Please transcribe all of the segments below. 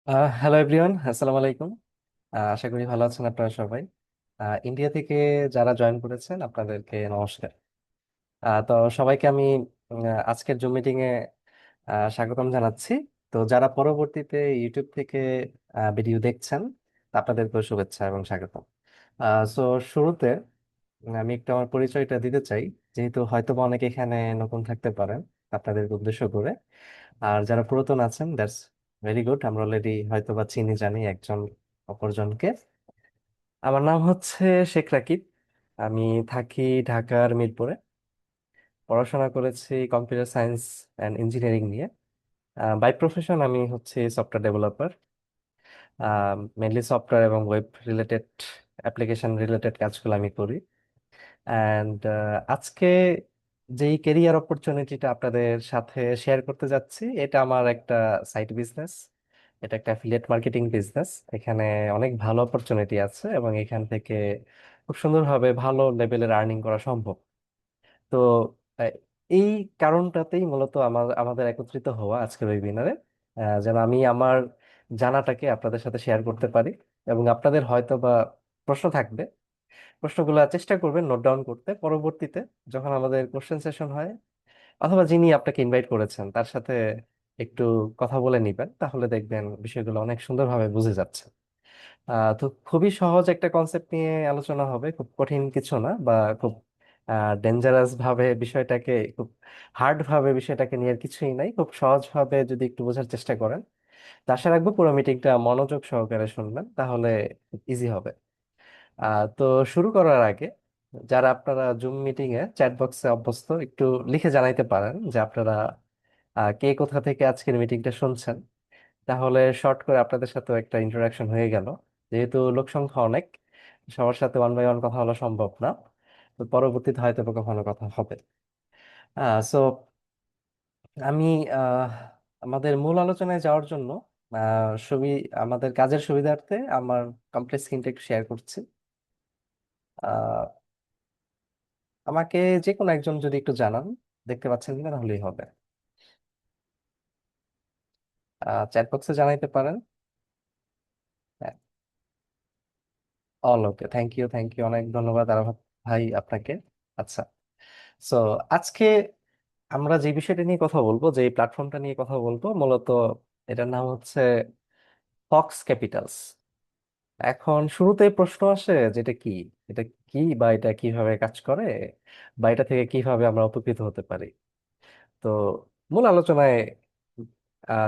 Hello everyone, আসসালামু আলাইকুম। আশা করি ভালো আছেন আপনারা সবাই। ইন্ডিয়া থেকে যারা জয়েন করেছেন আপনাদেরকে নমস্কার। তো সবাইকে আমি আজকের জুম মিটিং এ স্বাগতম জানাচ্ছি। তো যারা পরবর্তীতে ইউটিউব থেকে ভিডিও দেখছেন আপনাদেরকেও শুভেচ্ছা এবং স্বাগতম। সো শুরুতে আমি একটু আমার পরিচয়টা দিতে চাই, যেহেতু হয়তোবা অনেকে এখানে নতুন থাকতে পারেন, আপনাদেরকে উদ্দেশ্য করে। আর যারা পুরাতন আছেন, দ্যাটস ভেরি গুড, আমরা অলরেডি হয়তোবা চিনি জানি একজন অপরজনকে। আমার নাম হচ্ছে শেখ রাকিব। আমি থাকি ঢাকার মিরপুরে। পড়াশোনা করেছি কম্পিউটার সায়েন্স অ্যান্ড ইঞ্জিনিয়ারিং নিয়ে। বাই প্রফেশন আমি হচ্ছে সফটওয়্যার ডেভেলপার। মেনলি সফটওয়্যার এবং ওয়েব রিলেটেড, অ্যাপ্লিকেশন রিলেটেড কাজগুলো আমি করি। অ্যান্ড আজকে যেই কেরিয়ার অপরচুনিটিটা আপনাদের সাথে শেয়ার করতে যাচ্ছি, এটা আমার একটা সাইড বিজনেস। এটা একটা অ্যাফিলিয়েট মার্কেটিং বিজনেস। এখানে অনেক ভালো অপরচুনিটি আছে এবং এখান থেকে খুব সুন্দরভাবে ভালো লেভেলের আর্নিং করা সম্ভব। তো আহ, এই কারণটাতেই মূলত আমাদের একত্রিত হওয়া আজকের ওয়েবিনারে, যেন আমি আমার জানাটাকে আপনাদের সাথে শেয়ার করতে পারি। এবং আপনাদের হয়তো বা প্রশ্ন থাকবে, প্রশ্নগুলো চেষ্টা করবেন নোট ডাউন করতে। পরবর্তীতে যখন আমাদের কোশ্চেন সেশন হয়, অথবা যিনি আপনাকে ইনভাইট করেছেন তার সাথে একটু কথা বলে নিবেন, তাহলে দেখবেন বিষয়গুলো অনেক সুন্দরভাবে বুঝে যাচ্ছে। তো খুবই সহজ একটা কনসেপ্ট নিয়ে আলোচনা হবে, খুব কঠিন কিছু না, বা খুব ডেঞ্জারাস ভাবে বিষয়টাকে, খুব হার্ড ভাবে বিষয়টাকে নিয়ে আর কিছুই নাই। খুব সহজ ভাবে যদি একটু বোঝার চেষ্টা করেন, তো আশা রাখবো পুরো মিটিংটা মনোযোগ সহকারে শুনবেন, তাহলে ইজি হবে। তো শুরু করার আগে যারা আপনারা জুম মিটিং এ চ্যাট বক্সে অভ্যস্ত, একটু লিখে জানাইতে পারেন যে আপনারা কে কোথা থেকে আজকের মিটিংটা শুনছেন। তাহলে শর্ট করে আপনাদের সাথে একটা ইন্টারাকশন হয়ে গেল। যেহেতু লোক সংখ্যা অনেক, সবার সাথে ওয়ান বাই ওয়ান কথা বলা সম্ভব না। তো পরবর্তীতে হয়তো বা কখনো কথা হবে। সো আমি আহ, আমাদের মূল আলোচনায় যাওয়ার জন্য আমাদের কাজের সুবিধার্থে আমার কমপ্লিট স্ক্রিনটা একটু শেয়ার করছি। আহ, আমাকে যে কোনো একজন যদি একটু জানান দেখতে পাচ্ছেন কিনা, তাহলেই হবে। চ্যাট বক্সে জানাইতে পারেন। All okay, thank you, thank you, অনেক ধন্যবাদ আর ভাই আপনাকে। আচ্ছা, সো আজকে আমরা যে বিষয়টা নিয়ে কথা বলবো, যে প্ল্যাটফর্মটা নিয়ে কথা বলবো, মূলত এটার নাম হচ্ছে ফক্স ক্যাপিটালস। এখন শুরুতে প্রশ্ন আসে যেটা কি, এটা কি, বা এটা কিভাবে কাজ করে, বা এটা থেকে কিভাবে আমরা উপকৃত হতে পারি। তো মূল আলোচনায়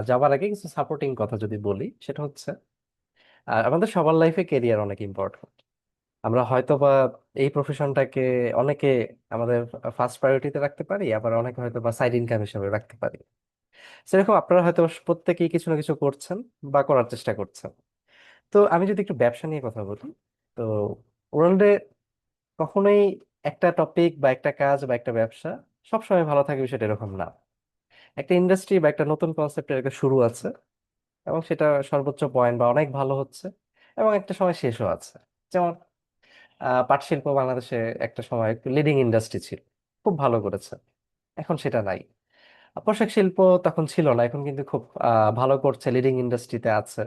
যাওয়ার আগে কিছু সাপোর্টিং কথা যদি বলি, সেটা হচ্ছে আমাদের সবার লাইফে কেরিয়ার অনেক ইম্পর্টেন্ট। আমরা হয়তো বা এই প্রফেশনটাকে অনেকে আমাদের ফার্স্ট প্রায়োরিটিতে রাখতে পারি, আবার অনেকে হয়তো বা সাইড ইনকাম হিসেবে রাখতে পারি। সেরকম আপনারা হয়তো প্রত্যেকেই কিছু না কিছু করছেন বা করার চেষ্টা করছেন। তো আমি যদি একটু ব্যবসা নিয়ে কথা বলি, তো ওয়ার্ল্ডে কখনোই একটা টপিক বা একটা কাজ বা একটা ব্যবসা সবসময় ভালো থাকে বিষয়টা এরকম না। একটা ইন্ডাস্ট্রি বা একটা নতুন কনসেপ্টের একটা শুরু আছে, এবং সেটা সর্বোচ্চ পয়েন্ট বা অনেক ভালো হচ্ছে, এবং একটা সময় শেষও আছে। যেমন পাট শিল্প বাংলাদেশে একটা সময় লিডিং ইন্ডাস্ট্রি ছিল, খুব ভালো করেছে, এখন সেটা নাই। পোশাক শিল্প তখন ছিল না, এখন কিন্তু খুব ভালো করছে, লিডিং ইন্ডাস্ট্রিতে আছে।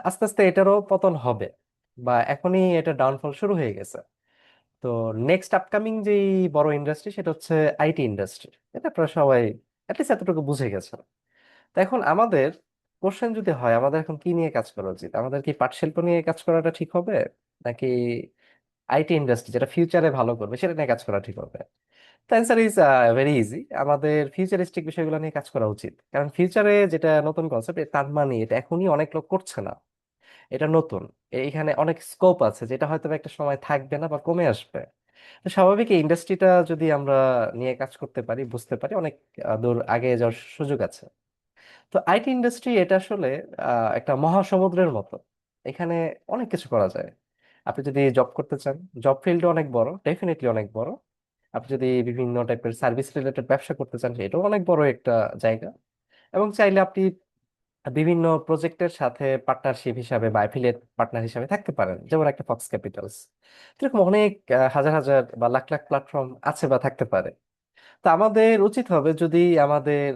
আস্তে আস্তে এটারও পতন হবে, বা এখনই এটা ডাউনফল শুরু হয়ে গেছে। তো নেক্সট আপকামিং যে বড় ইন্ডাস্ট্রি, সেটা হচ্ছে আইটি ইন্ডাস্ট্রি। এটা আপনারা সবাই অ্যাটলিস্ট এতটুকু বুঝে গেছেন। তো এখন আমাদের কোশ্চেন যদি হয়, আমাদের এখন কি নিয়ে কাজ করা উচিত? আমাদের কি পাট শিল্প নিয়ে কাজ করাটা ঠিক হবে, নাকি আইটি ইন্ডাস্ট্রি যেটা ফিউচারে ভালো করবে সেটা নিয়ে কাজ করা ঠিক হবে? অ্যান্সার ইজ ভেরি ইজি, আমাদের ফিউচারিস্টিক বিষয়গুলো নিয়ে কাজ করা উচিত। কারণ ফিউচারে যেটা নতুন কনসেপ্ট, তার মানে এটা এখনই অনেক লোক করছে না, এটা নতুন। এইখানে অনেক স্কোপ আছে, যেটা হয়তো বা একটা সময় থাকবে না বা কমে আসবে। তো স্বাভাবিক এই ইন্ডাস্ট্রিটা যদি আমরা নিয়ে কাজ করতে পারি, বুঝতে পারি, অনেক দূর আগে যাওয়ার সুযোগ আছে। তো আইটি ইন্ডাস্ট্রি এটা আসলে একটা মহাসমুদ্রের মতো। এখানে অনেক কিছু করা যায়। আপনি যদি জব করতে চান, জব ফিল্ড অনেক বড়, ডেফিনেটলি অনেক বড়। আপনি যদি বিভিন্ন টাইপের সার্ভিস রিলেটেড ব্যবসা করতে চান, সেটাও অনেক বড় একটা জায়গা। এবং চাইলে আপনি বিভিন্ন প্রজেক্টের সাথে পার্টনারশিপ হিসাবে বা অ্যাফিলিয়েট পার্টনার হিসাবে থাকতে পারেন, যেমন একটা ফক্স ক্যাপিটালস। এরকম অনেক হাজার হাজার বা লাখ লাখ প্ল্যাটফর্ম আছে বা থাকতে পারে। তো আমাদের উচিত হবে, যদি আমাদের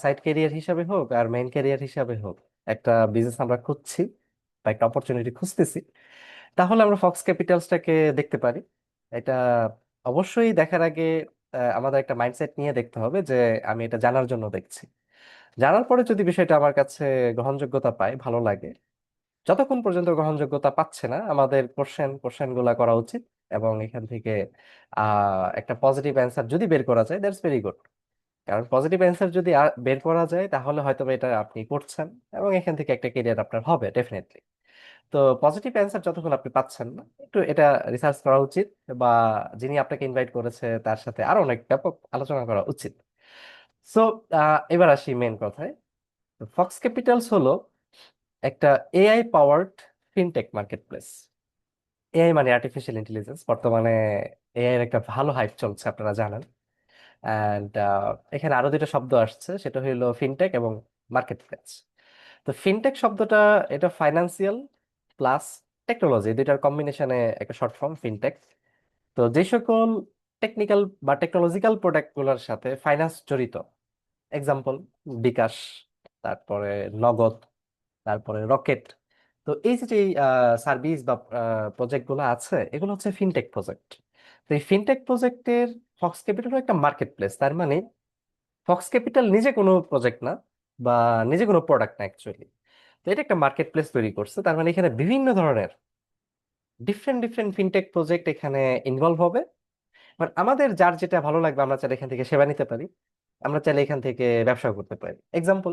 সাইড ক্যারিয়ার হিসাবে হোক আর মেইন ক্যারিয়ার হিসাবে হোক, একটা বিজনেস আমরা খুঁজছি বা একটা অপরচুনিটি খুঁজতেছি, তাহলে আমরা ফক্স ক্যাপিটালসটাকে দেখতে পারি। এটা অবশ্যই দেখার আগে আমাদের একটা মাইন্ডসেট নিয়ে দেখতে হবে যে আমি এটা জানার জন্য দেখছি। জানার পরে যদি বিষয়টা আমার কাছে গ্রহণযোগ্যতা পায়, ভালো লাগে, যতক্ষণ পর্যন্ত গ্রহণযোগ্যতা পাচ্ছে না, আমাদের কোশ্চেন গুলা করা উচিত। এবং এখান থেকে একটা পজিটিভ অ্যান্সার যদি বের করা যায়, দ্যাটস ভেরি গুড। কারণ পজিটিভ অ্যান্সার যদি বের করা যায়, তাহলে হয়তো বা এটা আপনি করছেন এবং এখান থেকে একটা কেরিয়ার আপনার হবে ডেফিনেটলি। তো পজিটিভ অ্যান্সার যতক্ষণ আপনি পাচ্ছেন না, একটু এটা রিসার্চ করা উচিত, বা যিনি আপনাকে ইনভাইট করেছে তার সাথে আরো অনেক ব্যাপক আলোচনা করা উচিত। সো এবার আসি মেন কথায়। ফক্স ক্যাপিটালস হলো একটা AI powered fintech marketplace. AI মানে আর্টিফিশিয়াল ইন্টেলিজেন্স, বর্তমানে এআই এর একটা ভালো হাইপ চলছে, আপনারা জানেন। অ্যান্ড এখানে আরো দুটো শব্দ আসছে, সেটা হলো ফিনটেক এবং মার্কেটপ্লেস। তো ফিনটেক শব্দটা, এটা ফাইন্যান্সিয়াল প্লাস টেকনোলজি, দুইটার কম্বিনেশনে একটা শর্ট ফর্ম ফিনটেক। তো যে সকল টেকনিক্যাল বা টেকনোলজিক্যাল প্রোডাক্ট গুলোর সাথে ফাইন্যান্স জড়িত, এক্সাম্পল বিকাশ, তারপরে নগদ, তারপরে রকেট। তো এই যে সার্ভিস বা প্রজেক্ট গুলো আছে, এগুলো হচ্ছে ফিনটেক প্রজেক্ট। তো এই ফিনটেক প্রজেক্টের ফক্স ক্যাপিটাল একটা মার্কেট প্লেস। তার মানে ফক্স ক্যাপিটাল নিজে কোনো প্রজেক্ট না, বা নিজে কোনো প্রোডাক্ট না অ্যাকচুয়ালি। তো এটা একটা মার্কেট প্লেস তৈরি করছে, তার মানে এখানে বিভিন্ন ধরনের ডিফারেন্ট ডিফারেন্ট ফিনটেক প্রজেক্ট এখানে ইনভলভ হবে। বাট আমাদের যার যেটা ভালো লাগবে, আমরা চাইলে এখান থেকে সেবা নিতে পারি, আমরা চাইলে এখান থেকে ব্যবসা করতে পারি। এক্সাম্পল,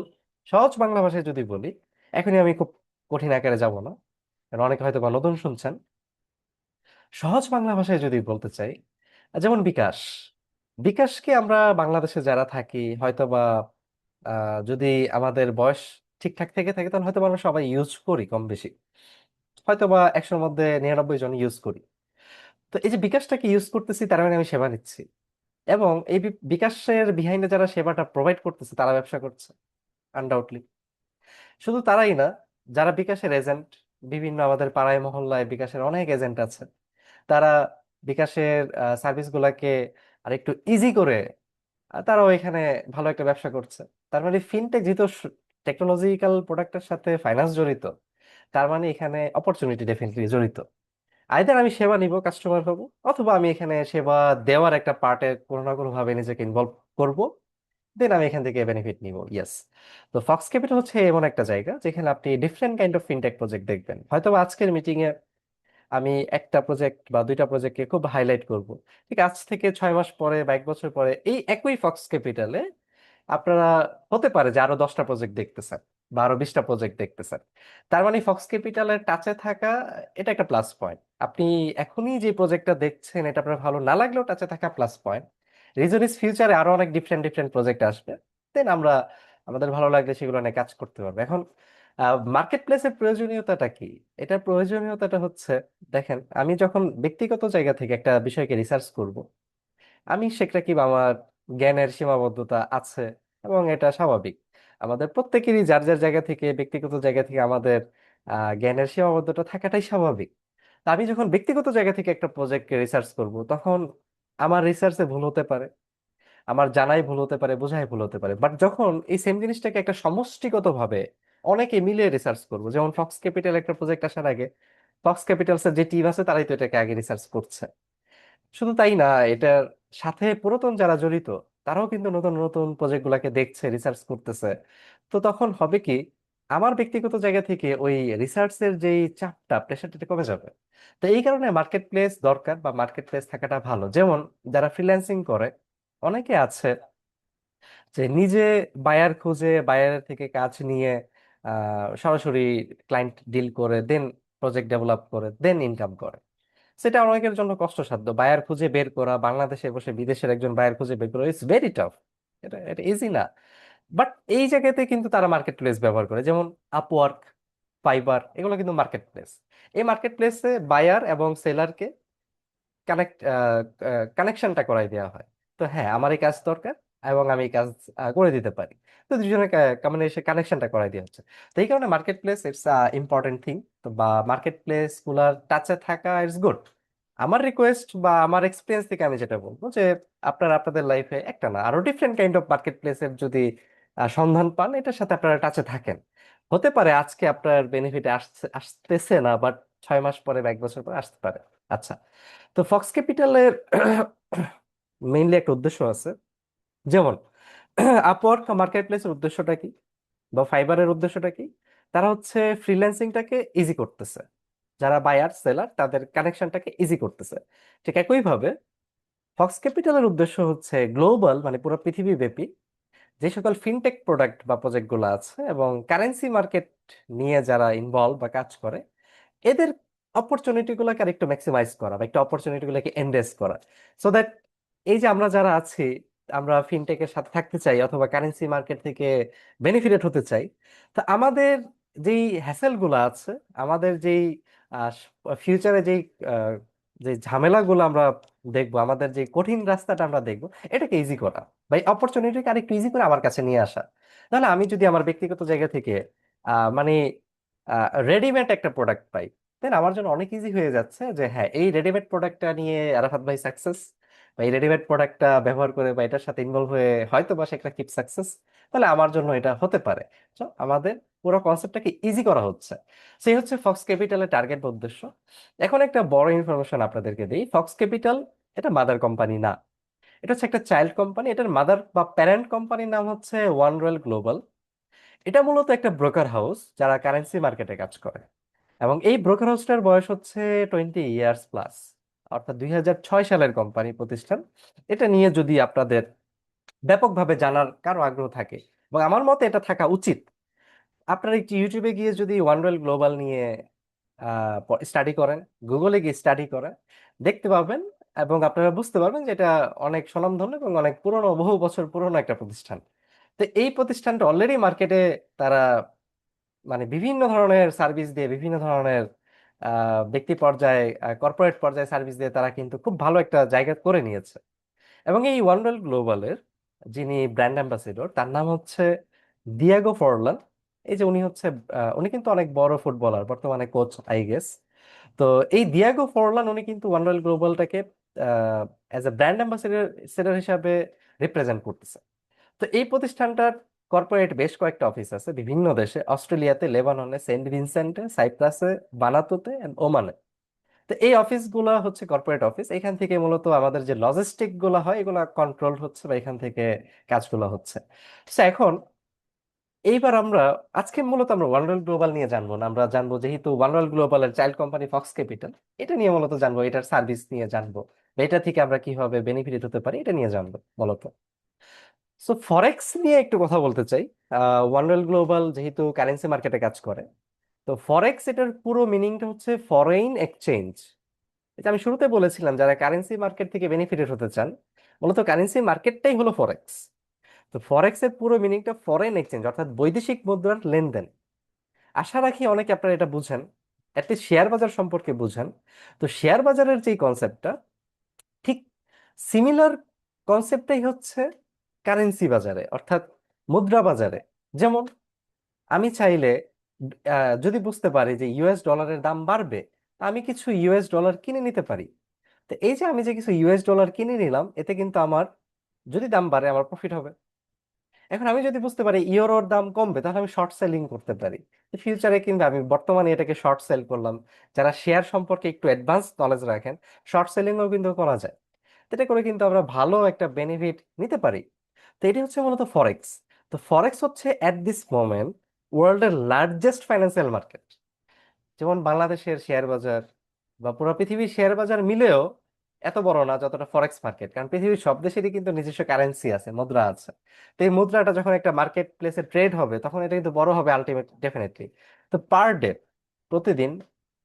সহজ বাংলা ভাষায় যদি বলি, এখনই আমি খুব কঠিন আকারে যাব না, কারণ অনেকে হয়তো বা নতুন শুনছেন। সহজ বাংলা ভাষায় যদি বলতে চাই, যেমন বিকাশ। বিকাশকে আমরা বাংলাদেশে যারা থাকি হয়তো বা যদি আমাদের বয়স ঠিকঠাক থেকে থাকে, তাহলে হয়তো বা আমরা সবাই ইউজ করি কম বেশি, হয়তো বা 100-র মধ্যে 99 জন ইউজ করি। তো এই যে বিকাশটাকে ইউজ করতেছি, তার মানে আমি সেবা নিচ্ছি। এবং এই বিকাশের বিহাইন্ডে যারা সেবাটা প্রোভাইড করতেছে, তারা ব্যবসা করছে আনডাউটলি। শুধু তারাই না, যারা বিকাশের এজেন্ট, বিভিন্ন আমাদের পাড়ায় মহল্লায় বিকাশের অনেক এজেন্ট আছে, তারা বিকাশের সার্ভিস গুলাকে আর একটু ইজি করে তারাও এখানে ভালো একটা ব্যবসা করছে। তার মানে ফিনটেক যেহেতু টেকনোলজিক্যাল প্রোডাক্টের সাথে ফাইন্যান্স জড়িত, তার মানে এখানে অপরচুনিটি ডেফিনেটলি জড়িত। আইদার আমি সেবা নিব, কাস্টমার হব, অথবা আমি এখানে সেবা দেওয়ার একটা পার্টে কোনো না কোনো ভাবে নিজেকে ইনভলভ করব, দেন আমি এখান থেকে বেনিফিট নিব। ইয়েস। তো ফক্স ক্যাপিটাল হচ্ছে এমন একটা জায়গা যেখানে আপনি different kind of fintech project দেখবেন। হয়তো বা আজকের মিটিং এ আমি একটা প্রজেক্ট বা দুইটা প্রজেক্টকে খুব হাইলাইট করব, ঠিক আজ থেকে 6 মাস পরে বা 1 বছর পরে এই একই ফক্স ক্যাপিটালে আপনারা হতে পারে যে আরো 10টা প্রজেক্ট দেখতেছেন বা আরো 20টা প্রজেক্ট দেখতেছেন। তার মানে ফক্স ক্যাপিটালের টাচে থাকা, এটা একটা প্লাস পয়েন্ট। আপনি এখনই যে প্রজেক্টটা দেখছেন, এটা আপনার ভালো না লাগলেও টাচে থাকা প্লাস পয়েন্ট। রিজন ইজ ফিউচারে আরো অনেক ডিফারেন্ট ডিফারেন্ট প্রজেক্ট আসবে, দেন আমরা আমাদের ভালো লাগলে সেগুলো নিয়ে কাজ করতে পারবো। এখন মার্কেট প্লেসের প্রয়োজনীয়তাটা কি? এটার প্রয়োজনীয়তাটা হচ্ছে, দেখেন, আমি যখন ব্যক্তিগত জায়গা থেকে একটা বিষয়কে রিসার্চ করব, আমি সেটা কি আমার জ্ঞানের সীমাবদ্ধতা আছে, এবং এটা স্বাভাবিক। আমাদের প্রত্যেকেরই যার যার জায়গা থেকে, ব্যক্তিগত জায়গা থেকে আমাদের জ্ঞানের সীমাবদ্ধতা থাকাটাই স্বাভাবিক। তা আমি যখন ব্যক্তিগত জায়গা থেকে একটা প্রজেক্টকে রিসার্চ করব, তখন আমার রিসার্চে ভুল হতে পারে, আমার জানাই ভুল হতে পারে, বোঝাই ভুল হতে পারে। বাট যখন এই সেম জিনিসটাকে একটা সমষ্টিগত ভাবে অনেকে মিলে রিসার্চ করবো, যেমন ফক্স ক্যাপিটাল একটা প্রজেক্ট আসার আগে ফক্স ক্যাপিটালস এর যে টিম আছে, তারাই তো এটাকে আগে রিসার্চ করছে। শুধু তাই না, এটার সাথে পুরাতন যারা জড়িত, তারাও কিন্তু নতুন নতুন প্রজেক্ট গুলাকে দেখছে, রিসার্চ করতেছে। তো তখন হবে কি, আমার ব্যক্তিগত জায়গা থেকে ওই রিসার্চের যেই চাপটা, প্রেশারটা কমে যাবে। তো এই কারণে মার্কেট প্লেস দরকার, বা মার্কেট প্লেস থাকাটা ভালো। যেমন যারা ফ্রিল্যান্সিং করে, অনেকে আছে যে নিজে বায়ার খুঁজে, বায়ারের থেকে কাজ নিয়ে সরাসরি ক্লায়েন্ট ডিল করে, দেন প্রজেক্ট ডেভেলপ করে, দেন ইনকাম করে। সেটা অনেকের জন্য কষ্টসাধ্য। বায়ার খুঁজে বের করা, বাংলাদেশে বসে বিদেশের একজন বায়ার খুঁজে বের করা, ইটস ভেরি টাফ। এটা এটা ইজি না। বাট এই জায়গাতে কিন্তু তারা মার্কেট প্লেস ব্যবহার করে, যেমন আপওয়ার্ক, ফাইবার, এগুলো কিন্তু মার্কেট প্লেস। এই মার্কেট প্লেসে বায়ার এবং সেলারকে কানেকশনটা করাই দেওয়া হয়। তো হ্যাঁ, আমার এই কাজ দরকার এবং আমি এই কাজ করে দিতে পারি। তো দুজনের কম্বিনেশন কানেকশনটা করাই দেওয়া হচ্ছে। তো এই কারণে market place it's important thing. তো বা মার্কেট প্লেস গুলার টাচে থাকা ইটস গুড। আমার রিকোয়েস্ট বা আমার এক্সপিরিয়েন্স থেকে আমি যেটা বলবো যে, আপনারা আপনাদের লাইফে একটা না, আরো ডিফারেন্ট কাইন্ড অফ মার্কেট প্লেসের যদি সন্ধান পান, এটার সাথে আপনারা টাচে থাকেন। হতে পারে আজকে আপনার বেনিফিট আসতেছে না, বাট 6 মাস পরে বা 1 বছর পরে আসতে পারে। আচ্ছা, তো ফক্স ক্যাপিটালের মেইনলি একটা উদ্দেশ্য আছে। যেমন আপওয়ার্ক মার্কেট প্লেসের উদ্দেশ্যটা কি, বা ফাইবারের উদ্দেশ্যটা কি? তারা হচ্ছে ফ্রিল্যান্সিংটাকে ইজি করতেছে, যারা বায়ার সেলার তাদের কানেকশনটাকে ইজি করতেছে। ঠিক একইভাবে ফক্স ক্যাপিটালের উদ্দেশ্য হচ্ছে গ্লোবাল, মানে পুরো পৃথিবী ব্যাপী যে সকল ফিনটেক প্রোডাক্ট বা প্রজেক্ট গুলো আছে এবং কারেন্সি মার্কেট নিয়ে যারা ইনভলভ বা কাজ করে, এদের অপরচুনিটি গুলোকে আরেকটু ম্যাক্সিমাইজ করা বা একটু অপরচুনিটি গুলোকে এনডেস করা, সো দ্যাট এই যে আমরা যারা আছি, আমরা ফিনটেকের সাথে থাকতে চাই অথবা কারেন্সি মার্কেট থেকে বেনিফিটেড হতে চাই, তো আমাদের যেই হ্যাসেল গুলো আছে, আমাদের যেই ফিউচারে যেই আহ, যে ঝামেলাগুলো আমরা দেখবো, আমাদের যে কঠিন রাস্তাটা আমরা দেখবো, এটাকে ইজি করা বা অপরচুনিটিকে আরেকটু ইজি করে আমার কাছে নিয়ে আসা। তাহলে আমি যদি আমার ব্যক্তিগত জায়গা থেকে মানে রেডিমেড একটা প্রোডাক্ট পাই, দেন আমার জন্য অনেক ইজি হয়ে যাচ্ছে যে হ্যাঁ, এই রেডিমেড প্রোডাক্টটা নিয়ে আরাফাত ভাই সাকসেস, বা এই রেডিমেড প্রোডাক্টটা ব্যবহার করে বা এটার সাথে ইনভলভ হয়ে হয়তো বা সে একটা কিপ সাকসেস, তাহলে আমার জন্য এটা হতে পারে। তো আমাদের পুরো কনসেপ্টটাকে ইজি করা হচ্ছে, সেই হচ্ছে ফক্স ক্যাপিটালের টার্গেট উদ্দেশ্য। এখন একটা বড় ইনফরমেশন আপনাদেরকে দিই, ফক্স ক্যাপিটাল এটা মাদার কোম্পানি না, এটা হচ্ছে একটা চাইল্ড কোম্পানি। এটার মাদার বা প্যারেন্ট কোম্পানির নাম হচ্ছে ওয়ান রয়েল গ্লোবাল। এটা মূলত একটা ব্রোকার হাউস যারা কারেন্সি মার্কেটে কাজ করে, এবং এই ব্রোকার হাউসটার বয়স হচ্ছে 20 ইয়ার্স প্লাস, অর্থাৎ 2006 সালের কোম্পানি প্রতিষ্ঠান। এটা নিয়ে যদি আপনাদের ব্যাপকভাবে জানার কারো আগ্রহ থাকে, এবং আমার মতে এটা থাকা উচিত, আপনারা একটু ইউটিউবে গিয়ে যদি ওয়ানওয়েল গ্লোবাল নিয়ে স্টাডি করেন, গুগলে গিয়ে স্টাডি করেন, দেখতে পাবেন এবং আপনারা বুঝতে পারবেন যে এটা অনেক স্বনামধন্য এবং অনেক পুরনো, বহু বছর পুরনো একটা প্রতিষ্ঠান। তো এই প্রতিষ্ঠানটা অলরেডি মার্কেটে তারা মানে বিভিন্ন ধরনের সার্ভিস দিয়ে, বিভিন্ন ধরনের ব্যক্তি পর্যায়ে, কর্পোরেট পর্যায়ে সার্ভিস দিয়ে তারা কিন্তু খুব ভালো একটা জায়গা করে নিয়েছে। এবং এই ওয়ান্ডার গ্লোবালের যিনি ব্র্যান্ড অ্যাম্বাসেডর, তার নাম হচ্ছে দিয়াগো ফরলান। এই যে উনি হচ্ছে উনি কিন্তু অনেক বড় ফুটবলার, বর্তমানে কোচ আই গেস। তো এই দিয়াগো ফরলান উনি কিন্তু ওয়ান্ডার গ্লোবালটাকে অ্যাজ এ ব্র্যান্ড অ্যাম্বাসেডর হিসাবে রিপ্রেজেন্ট করতেছে। তো এই প্রতিষ্ঠানটার কর্পোরেট বেশ কয়েকটা অফিস আছে বিভিন্ন দেশে, অস্ট্রেলিয়াতে, লেবাননে, সেন্ট ভিনসেন্টে, সাইপ্রাসে, বানাতুতে and ওমানে। তো এই অফিসগুলো হচ্ছে কর্পোরেট অফিস, এখান থেকে মূলত আমাদের যে লজিস্টিক গুলো হয় এগুলা কন্ট্রোল হচ্ছে বা এখান থেকে কাজগুলো হচ্ছে। তো এখন এইবার আমরা আজকে মূলত আমরা ওয়ানওয়ার্ল্ড গ্লোবাল নিয়ে জানবো না, আমরা জানবো যেহেতু ওয়ানওয়ার্ল্ড গ্লোবালের চাইল্ড কোম্পানি ফক্স ক্যাপিটাল, এটা নিয়ে মূলত জানবো, এটার সার্ভিস নিয়ে জানবো, বা এটা থেকে আমরা কিভাবে বেনিফিট হতে পারি এটা নিয়ে জানবো মূলত। সো ফরেক্স নিয়ে একটু কথা বলতে চাই। ওয়ানওয়ার্ল্ড গ্লোবাল যেহেতু কারেন্সি মার্কেটে কাজ করে, তো ফরেক্স এটার পুরো মিনিংটা হচ্ছে ফরেন এক্সচেঞ্জ। এটা আমি শুরুতে বলেছিলাম, যারা কারেন্সি মার্কেট থেকে বেনিফিটেড হতে চান, মূলত কারেন্সি মার্কেটটাই হলো ফরেক্স। তো ফরেক্স এর পুরো মিনিংটা ফরেন এক্সচেঞ্জ, অর্থাৎ বৈদেশিক মুদ্রার লেনদেন। আশা রাখি অনেকে আপনারা এটা বুঝেন, অ্যাটলিস্ট শেয়ার বাজার সম্পর্কে বুঝেন। তো শেয়ার বাজারের যে কনসেপ্টটা, ঠিক সিমিলার কনসেপ্টটাই হচ্ছে কারেন্সি বাজারে, অর্থাৎ মুদ্রা বাজারে। যেমন আমি চাইলে যদি বুঝতে পারি যে ইউএস ডলারের দাম বাড়বে, আমি কিছু ইউএস ডলার কিনে নিতে পারি। তো এই যে আমি যে কিছু ইউএস ডলার কিনে নিলাম, এতে কিন্তু আমার যদি দাম বাড়ে আমার প্রফিট হবে। এখন আমি যদি বুঝতে পারি ইউরোর দাম কমবে, তাহলে আমি শর্ট সেলিং করতে পারি। ফিউচারে কিংবা আমি বর্তমানে এটাকে শর্ট সেল করলাম। যারা শেয়ার সম্পর্কে একটু অ্যাডভান্স নলেজ রাখেন, শর্ট সেলিংও কিন্তু করা যায়। তো এটা করে কিন্তু আমরা ভালো একটা বেনিফিট নিতে পারি। তো এটি হচ্ছে মূলত ফরেক্স। তো ফরেক্স হচ্ছে অ্যাট দিস মোমেন্ট ওয়ার্ল্ডের লার্জেস্ট ফাইন্যান্সিয়াল মার্কেট। যেমন বাংলাদেশের শেয়ার বাজার বা পুরো পৃথিবীর শেয়ার বাজার মিলেও এত বড় না যতটা ফরেক্স মার্কেট, কারণ পৃথিবীর সব দেশেরই কিন্তু নিজস্ব কারেন্সি আছে, মুদ্রা আছে। তো এই মুদ্রাটা যখন একটা মার্কেট প্লেসে ট্রেড হবে, তখন এটা কিন্তু বড় হবে আলটিমেট ডেফিনেটলি। তো পার ডে, প্রতিদিন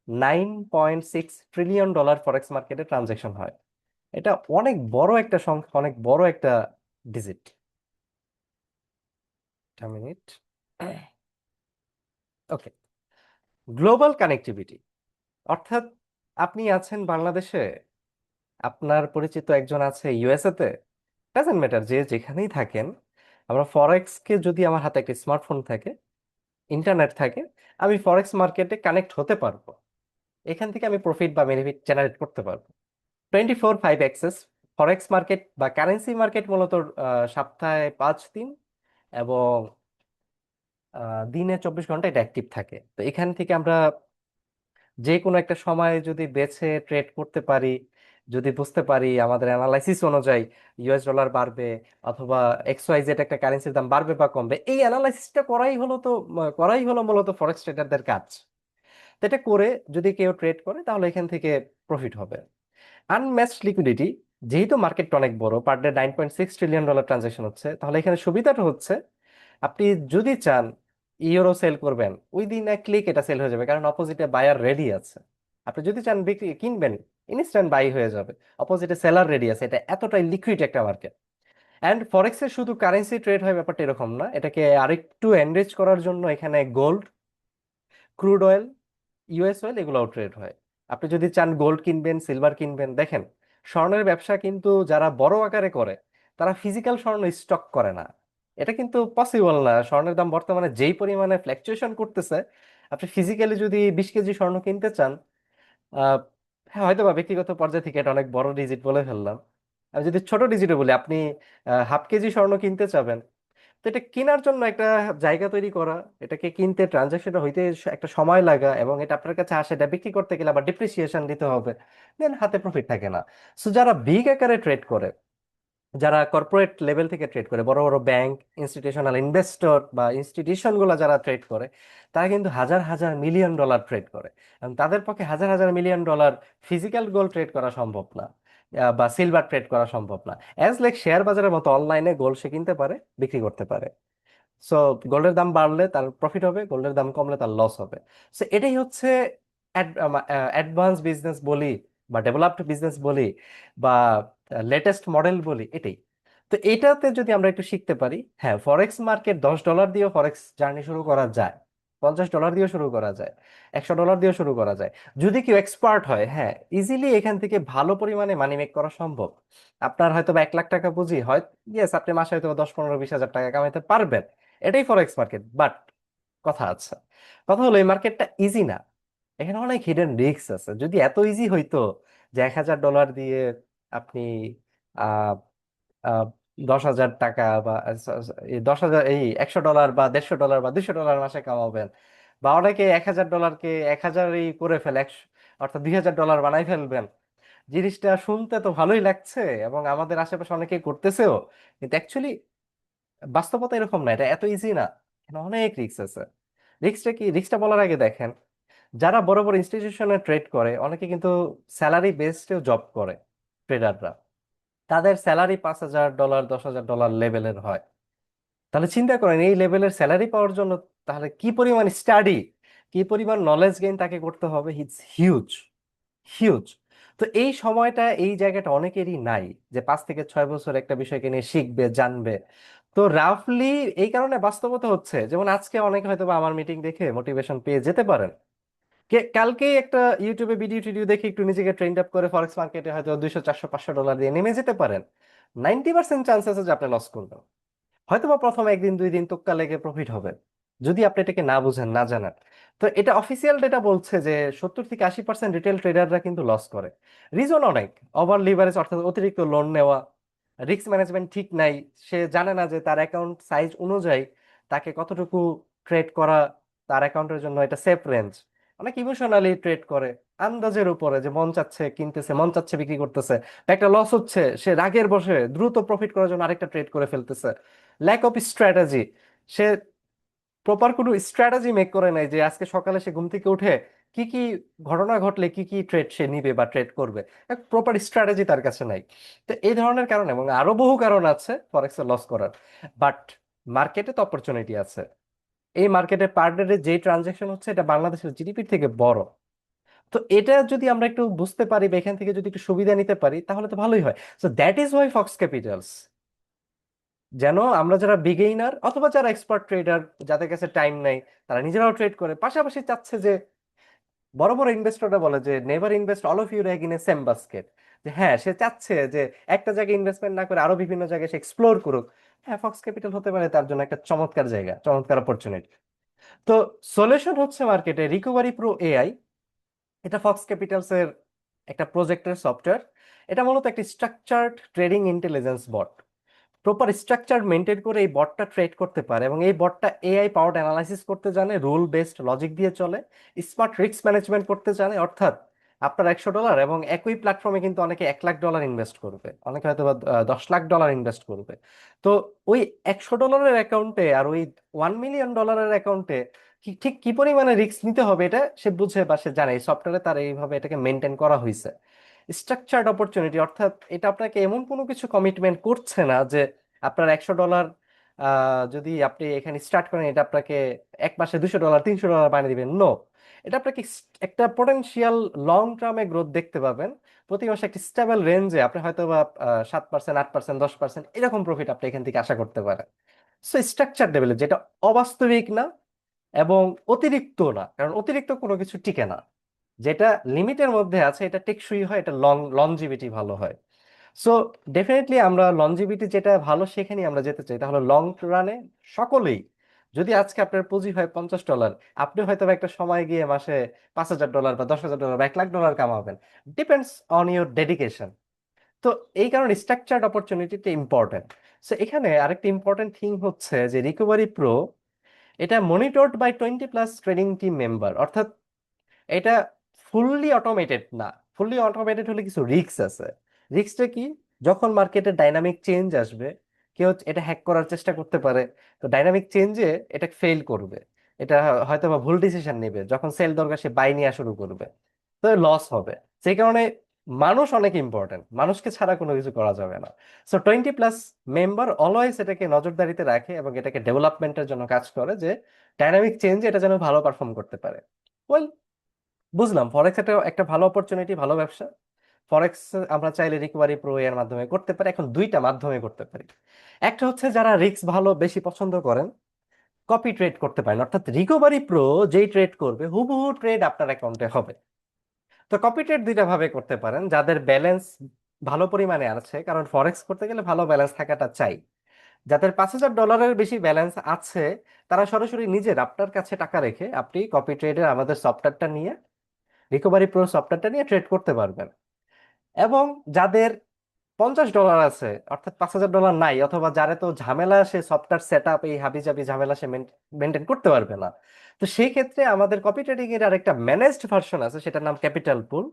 9.6 ট্রিলিয়ন ডলার ফরেক্স মার্কেটে ট্রানজেকশন হয়। এটা অনেক বড় একটা সংখ্যা, অনেক বড় একটা ডিজিট। একটা মিনিট। ওকে, গ্লোবাল কানেক্টিভিটি, অর্থাৎ আপনি আছেন বাংলাদেশে, আপনার পরিচিত একজন আছে ইউএসএ তে, ডাজেন্ট ম্যাটার যে যেখানেই থাকেন, আমরা ফরেক্স কে যদি আমার হাতে একটা স্মার্টফোন থাকে, ইন্টারনেট থাকে, আমি ফরেক্স মার্কেটে কানেক্ট হতে পারবো। এখান থেকে আমি প্রফিট বা বেনিফিট জেনারেট করতে পারবো। 24/5 অ্যাক্সেস। ফরেক্স মার্কেট বা কারেন্সি মার্কেট মূলত সপ্তাহে 5 দিন এবং দিনে 24 ঘন্টা এটা অ্যাক্টিভ থাকে। তো এখান থেকে আমরা যে কোনো একটা সময় যদি বেছে ট্রেড করতে পারি, যদি বুঝতে পারি আমাদের অ্যানালাইসিস অনুযায়ী ইউএস ডলার বাড়বে অথবা এক্স ওয়াই জেড একটা কারেন্সির দাম বাড়বে বা কমবে, এই অ্যানালাইসিসটা করাই হলো মূলত ফরেক্স ট্রেডারদের কাজ। তো এটা করে যদি কেউ ট্রেড করে তাহলে এখান থেকে প্রফিট হবে। আনম্যাচড লিকুইডিটি, যেহেতু মার্কেটটা অনেক বড়, পার ডে $9.6 ট্রিলিয়ন ট্রানজাকশন হচ্ছে, তাহলে এখানে সুবিধাটা হচ্ছে আপনি যদি চান ইউরো সেল করবেন, ওই দিন এক ক্লিক এটা সেল হয়ে যাবে, কারণ অপোজিটে বায়ার রেডি আছে। আপনি যদি চান বিক্রি কিনবেন, ইনস্ট্যান্ট বাই হয়ে যাবে, অপোজিটে সেলার রেডি আছে। এটা এতটাই লিকুইড একটা মার্কেট। অ্যান্ড ফরেক্সের শুধু কারেন্সি ট্রেড হয় ব্যাপারটা এরকম না, এটাকে আরেকটু এনরিচ করার জন্য এখানে gold, crude oil, US oil এগুলোও ট্রেড হয়। আপনি যদি চান গোল্ড কিনবেন, সিলভার কিনবেন, দেখেন স্বর্ণের ব্যবসা কিন্তু যারা বড় আকারে করে তারা ফিজিক্যাল স্বর্ণ স্টক করে না। এটা কিন্তু পসিবল না। স্বর্ণের দাম বর্তমানে যেই পরিমাণে ফ্ল্যাকচুয়েশন করতেছে, আপনি ফিজিক্যালি যদি 20 কেজি স্বর্ণ কিনতে চান, আহ হ্যাঁ হয়তো বা ব্যক্তিগত পর্যায়ে থেকে এটা অনেক বড় ডিজিট বলে ফেললাম, আমি যদি ছোট ডিজিটে বলি, আপনি হাফ কেজি স্বর্ণ কিনতে চাবেন, তো এটা কেনার জন্য একটা জায়গা তৈরি করা, এটাকে কিনতে ট্রানজাকশনটা হইতে একটা সময় লাগা, এবং এটা আপনার কাছে আসে এটা বিক্রি করতে গেলে আবার ডিপ্রিসিয়েশন দিতে হবে, দেন হাতে প্রফিট থাকে না। সো যারা বিগ আকারে ট্রেড করে, যারা কর্পোরেট লেভেল থেকে ট্রেড করে, বড় বড় ব্যাংক, ইনস্টিটিউশনাল ইনভেস্টর বা ইনস্টিটিউশন গুলো যারা ট্রেড করে, তারা কিন্তু হাজার হাজার মিলিয়ন ডলার ট্রেড করে, এবং তাদের পক্ষে হাজার হাজার million dollar physical gold trade করা সম্ভব না, বা সিলভার ট্রেড করা সম্ভব না। অ্যাজ লাইক শেয়ার বাজারের মতো অনলাইনে গোল্ড সে কিনতে পারে, বিক্রি করতে পারে। সো গোল্ডের দাম বাড়লে তার প্রফিট হবে, গোল্ডের দাম কমলে তার লস হবে। সো এটাই হচ্ছে অ্যাডভান্স বিজনেস বলি, বা ডেভেলপড বিজনেস বলি, বা লেটেস্ট মডেল বলি, এটাই। তো এটাতে যদি আমরা একটু শিখতে পারি, হ্যাঁ ফরেক্স মার্কেট $10 দিয়েও ফরেক্স জার্নি শুরু করা যায়, $50 দিয়েও শুরু করা যায়, $100 দিয়েও শুরু করা যায়। যদি কেউ এক্সপার্ট হয়, হ্যাঁ ইজিলি এখান থেকে ভালো পরিমাণে মানি মেক করা সম্ভব। আপনার হয়তো বা 1 লাখ টাকা পুঁজি হয়, ইয়েস আপনি মাসে হয়তো 10, 15, 20 হাজার টাকা কামাইতে পারবেন, এটাই ফরেক্স মার্কেট। বাট কথা আছে, কথা হলো এই মার্কেটটা ইজি না, এখানে অনেক হিডেন রিস্ক আছে। যদি এত ইজি হইতো যে $1,000 দিয়ে আপনি আহ আহ 10,000 টাকা বা 10,000, এই $100 বা $150 বা $200 মাসে কামাবেন, বা অনেকে $1,000কে 1,000ই করে ফেলে, অর্থাৎ $2,000 বানাই ফেলবেন, জিনিসটা শুনতে তো ভালোই লাগছে এবং আমাদের আশেপাশে অনেকেই করতেছেও, কিন্তু অ্যাকচুয়ালি বাস্তবতা এরকম না, এটা এত ইজি না, এখানে অনেক রিস্ক আছে। রিস্কটা কি, রিস্কটা বলার আগে দেখেন, যারা বড় বড় ইনস্টিটিউশনে ট্রেড করে অনেকে কিন্তু স্যালারি বেসডেও জব করে, ট্রেডাররা, তাদের স্যালারি $5,000, $10,000 লেভেলের হয়। তাহলে চিন্তা করেন এই লেভেলের স্যালারি পাওয়ার জন্য তাহলে কি পরিমাণ স্টাডি, কি পরিমাণ নলেজ গেইন তাকে করতে হবে, ইটস হিউজ, হিউজ। তো এই সময়টা, এই জায়গাটা অনেকেরই নাই, যে 5 থেকে 6 বছর একটা বিষয়কে নিয়ে শিখবে, জানবে। তো রাফলি এই কারণে বাস্তবতা হচ্ছে, যেমন আজকে অনেকে হয়তো বা আমার মিটিং দেখে মোটিভেশন পেয়ে যেতে পারেন, কালকে একটা ইউটিউবে ভিডিও টিডিও দেখে একটু নিজেকে ট্রেন্ড আপ করে ফরেক্স মার্কেটে হয়তো 200, 400, 500 ডলার দিয়ে নেমে যেতে পারেন। 90% চান্স আছে যে আপনি লস করবেন। হয়তো বা প্রথম একদিন দুই দিন তোক্কা লেগে প্রফিট হবে, যদি আপনি এটাকে না বুঝেন, না জানেন। তো এটা অফিসিয়াল ডেটা বলছে যে 70 থেকে 80% রিটেল ট্রেডাররা কিন্তু লস করে। রিজন অনেক, ওভার লিভারেজ অর্থাৎ অতিরিক্ত লোন নেওয়া, রিস্ক ম্যানেজমেন্ট ঠিক নাই, সে জানে না যে তার অ্যাকাউন্ট সাইজ অনুযায়ী তাকে কতটুকু ট্রেড করা তার অ্যাকাউন্টের জন্য এটা সেফ রেঞ্জ। অনেক ইমোশনালি ট্রেড করে, আন্দাজের উপরে, যে মন চাচ্ছে কিনতেছে, মন চাচ্ছে বিক্রি করতেছে, একটা লস হচ্ছে সে রাগের বসে দ্রুত প্রফিট করার জন্য আরেকটা ট্রেড করে ফেলতেছে। ল্যাক অফ স্ট্র্যাটেজি, সে প্রপার কোনো স্ট্র্যাটেজি মেক করে নাই যে আজকে সকালে সে ঘুম থেকে উঠে কি কি ঘটনা ঘটলে কি কি ট্রেড সে নিবে বা ট্রেড করবে, এক প্রপার স্ট্র্যাটেজি তার কাছে নাই। তো এই ধরনের কারণে এবং আরো বহু কারণ আছে ফরেক্সে লস করার। বাট মার্কেটে তো অপরচুনিটি আছে। এই মার্কেটে পার ডে যে ট্রানজেকশন হচ্ছে এটা বাংলাদেশের জিডিপির থেকে বড়। তো এটা যদি আমরা একটু বুঝতে পারি বা এখান থেকে যদি একটু সুবিধা নিতে পারি তাহলে তো ভালোই হয়। So that is Y Fox Capitals, যেন আমরা যারা বিগেইনার অথবা যারা এক্সপার্ট ট্রেডার, যাদের কাছে টাইম নাই, তারা নিজেরাও ট্রেড করে, পাশাপাশি চাচ্ছে যে বড় বড় ইনভেস্টররা বলে যে never invest all of your egg in a same basket, যে হ্যাঁ সে চাচ্ছে যে একটা জায়গায় ইনভেস্টমেন্ট না করে আরো বিভিন্ন জায়গায় সে এক্সপ্লোর করুক। হ্যাঁ ফক্স ক্যাপিটাল হতে পারে তার জন্য একটা চমৎকার জায়গা, চমৎকার অপরচুনিটি। তো সলিউশন হচ্ছে মার্কেটে রিকভারি প্রো এআই। এটা ফক্স ক্যাপিটালস এর একটা প্রজেক্টের সফটওয়্যার। এটা মূলত একটি স্ট্রাকচার্ড ট্রেডিং ইন্টেলিজেন্স বট। প্রপার স্ট্রাকচার মেনটেন করে এই বটটা ট্রেড করতে পারে, এবং এই বটটা এআই পাওয়ার্ড অ্যানালাইসিস করতে জানে, রুল বেসড লজিক দিয়ে চলে, স্মার্ট রিস্ক ম্যানেজমেন্ট করতে জানে। অর্থাৎ আপনার $100 এবং একই প্ল্যাটফর্মে কিন্তু অনেকে $1 লাখ ইনভেস্ট করবে, অনেকে হয়তো বা $10 লাখ ইনভেস্ট করবে। তো ওই $100 অ্যাকাউন্টে আর ওই $1 মিলিয়ন অ্যাকাউন্টে ঠিক কি পরিমাণে রিস্ক নিতে হবে এটা সে বুঝে বা সে জানে। এই সফটওয়্যারে তার এইভাবে এটাকে মেনটেন করা হয়েছে। স্ট্রাকচার্ড অপরচুনিটি অর্থাৎ এটা আপনাকে এমন কোনো কিছু কমিটমেন্ট করছে না যে আপনার $100 যদি আপনি এখানে স্টার্ট করেন, এটা আপনাকে এক মাসে $200 $300 বানিয়ে দিবেন। নো, এটা আপনাকে একটা পোটেনশিয়াল লং টার্মে গ্রোথ দেখতে পাবেন। প্রতি মাসে একটা স্টেবল রেঞ্জে আপনি হয়তো বা 7% 8% 10% এরকম প্রফিট আপনি এখান থেকে আশা করতে পারেন। সো স্ট্রাকচার লেভেলে যেটা অবাস্তবিক না এবং অতিরিক্ত না, কারণ অতিরিক্ত কোনো কিছু টিকে না। যেটা লিমিটের মধ্যে আছে এটা টেকসই হয়, এটা লংজিভিটি ভালো হয়। সো ডেফিনেটলি আমরা লংজিভিটি যেটা ভালো সেখানেই আমরা যেতে চাই। তাহলে লং রানে সকলেই, যদি আজকে আপনার পুঁজি হয় $50, আপনি হয়তো বা একটা সময় গিয়ে মাসে $5,000 বা $10,000 বা $1 লাখ কামাবেন। Depends on your dedication. তো এই কারণে স্ট্রাকচার্ড অপরচুনিটিটা ইম্পর্টেন্ট। সো এখানে আরেকটা ইম্পর্টেন্ট থিং হচ্ছে যে রিকভারি প্রো এটা monitored by 20+ trading team member. অর্থাৎ এটা ফুললি অটোমেটেড না। ফুললি অটোমেটেড হলে কিছু রিস্ক আছে। রিস্কটা কি? যখন মার্কেটে ডাইনামিক চেঞ্জ আসবে, কেউ এটা হ্যাক করার চেষ্টা করতে পারে। তো ডাইনামিক চেঞ্জে এটা ফেল করবে, এটা হয়তো বা ভুল ডিসিশন নেবে, যখন সেল দরকার সে বাই নেওয়া শুরু করবে, তো লস হবে। সেই কারণে মানুষ অনেক ইম্পর্টেন্ট, মানুষকে ছাড়া কোনো কিছু করা যাবে না। সো 20+ মেম্বার অলওয়েজ এটাকে নজরদারিতে রাখে এবং এটাকে ডেভেলপমেন্টের জন্য কাজ করে, যে ডাইনামিক চেঞ্জে এটা যেন ভালো পারফর্ম করতে পারে। ওয়েল, বুঝলাম ফরেক্স একটা একটা ভালো অপরচুনিটি, ভালো ব্যবসা। ফরেক্স আমরা চাইলে রিকভারি প্রো এর মাধ্যমে করতে পারি। এখন দুইটা মাধ্যমে করতে পারি। একটা হচ্ছে যারা রিস্ক ভালো বেশি পছন্দ করেন, কপি ট্রেড করতে পারেন। অর্থাৎ রিকভারি প্রো যেই ট্রেড করবে হুবহু ট্রেড আপনার অ্যাকাউন্টে হবে। তো কপি ট্রেড দুইটা ভাবে করতে পারেন। যাদের ব্যালেন্স ভালো পরিমাণে আছে, কারণ ফরেক্স করতে গেলে ভালো ব্যালেন্স থাকাটা চাই। যাদের $5,000 বেশি ব্যালেন্স আছে, তারা সরাসরি নিজের আপনার কাছে টাকা রেখে আপনি কপি ট্রেডের আমাদের সফটওয়্যারটা নিয়ে, রিকভারি প্রো সফটওয়্যারটা নিয়ে ট্রেড করতে পারবেন। এবং যাদের $50 আছে, অর্থাৎ $5,000 নাই, অথবা যারা তো ঝামেলা, সে সফটওয়্যার সেট আপ এই হাবিজাবি ঝামেলা সে মেনটেন করতে পারবে না, তো সেই ক্ষেত্রে আমাদের কপি ট্রেডিং এর আরেকটা ম্যানেজড ভার্সন আছে, সেটার নাম ক্যাপিটাল পুল।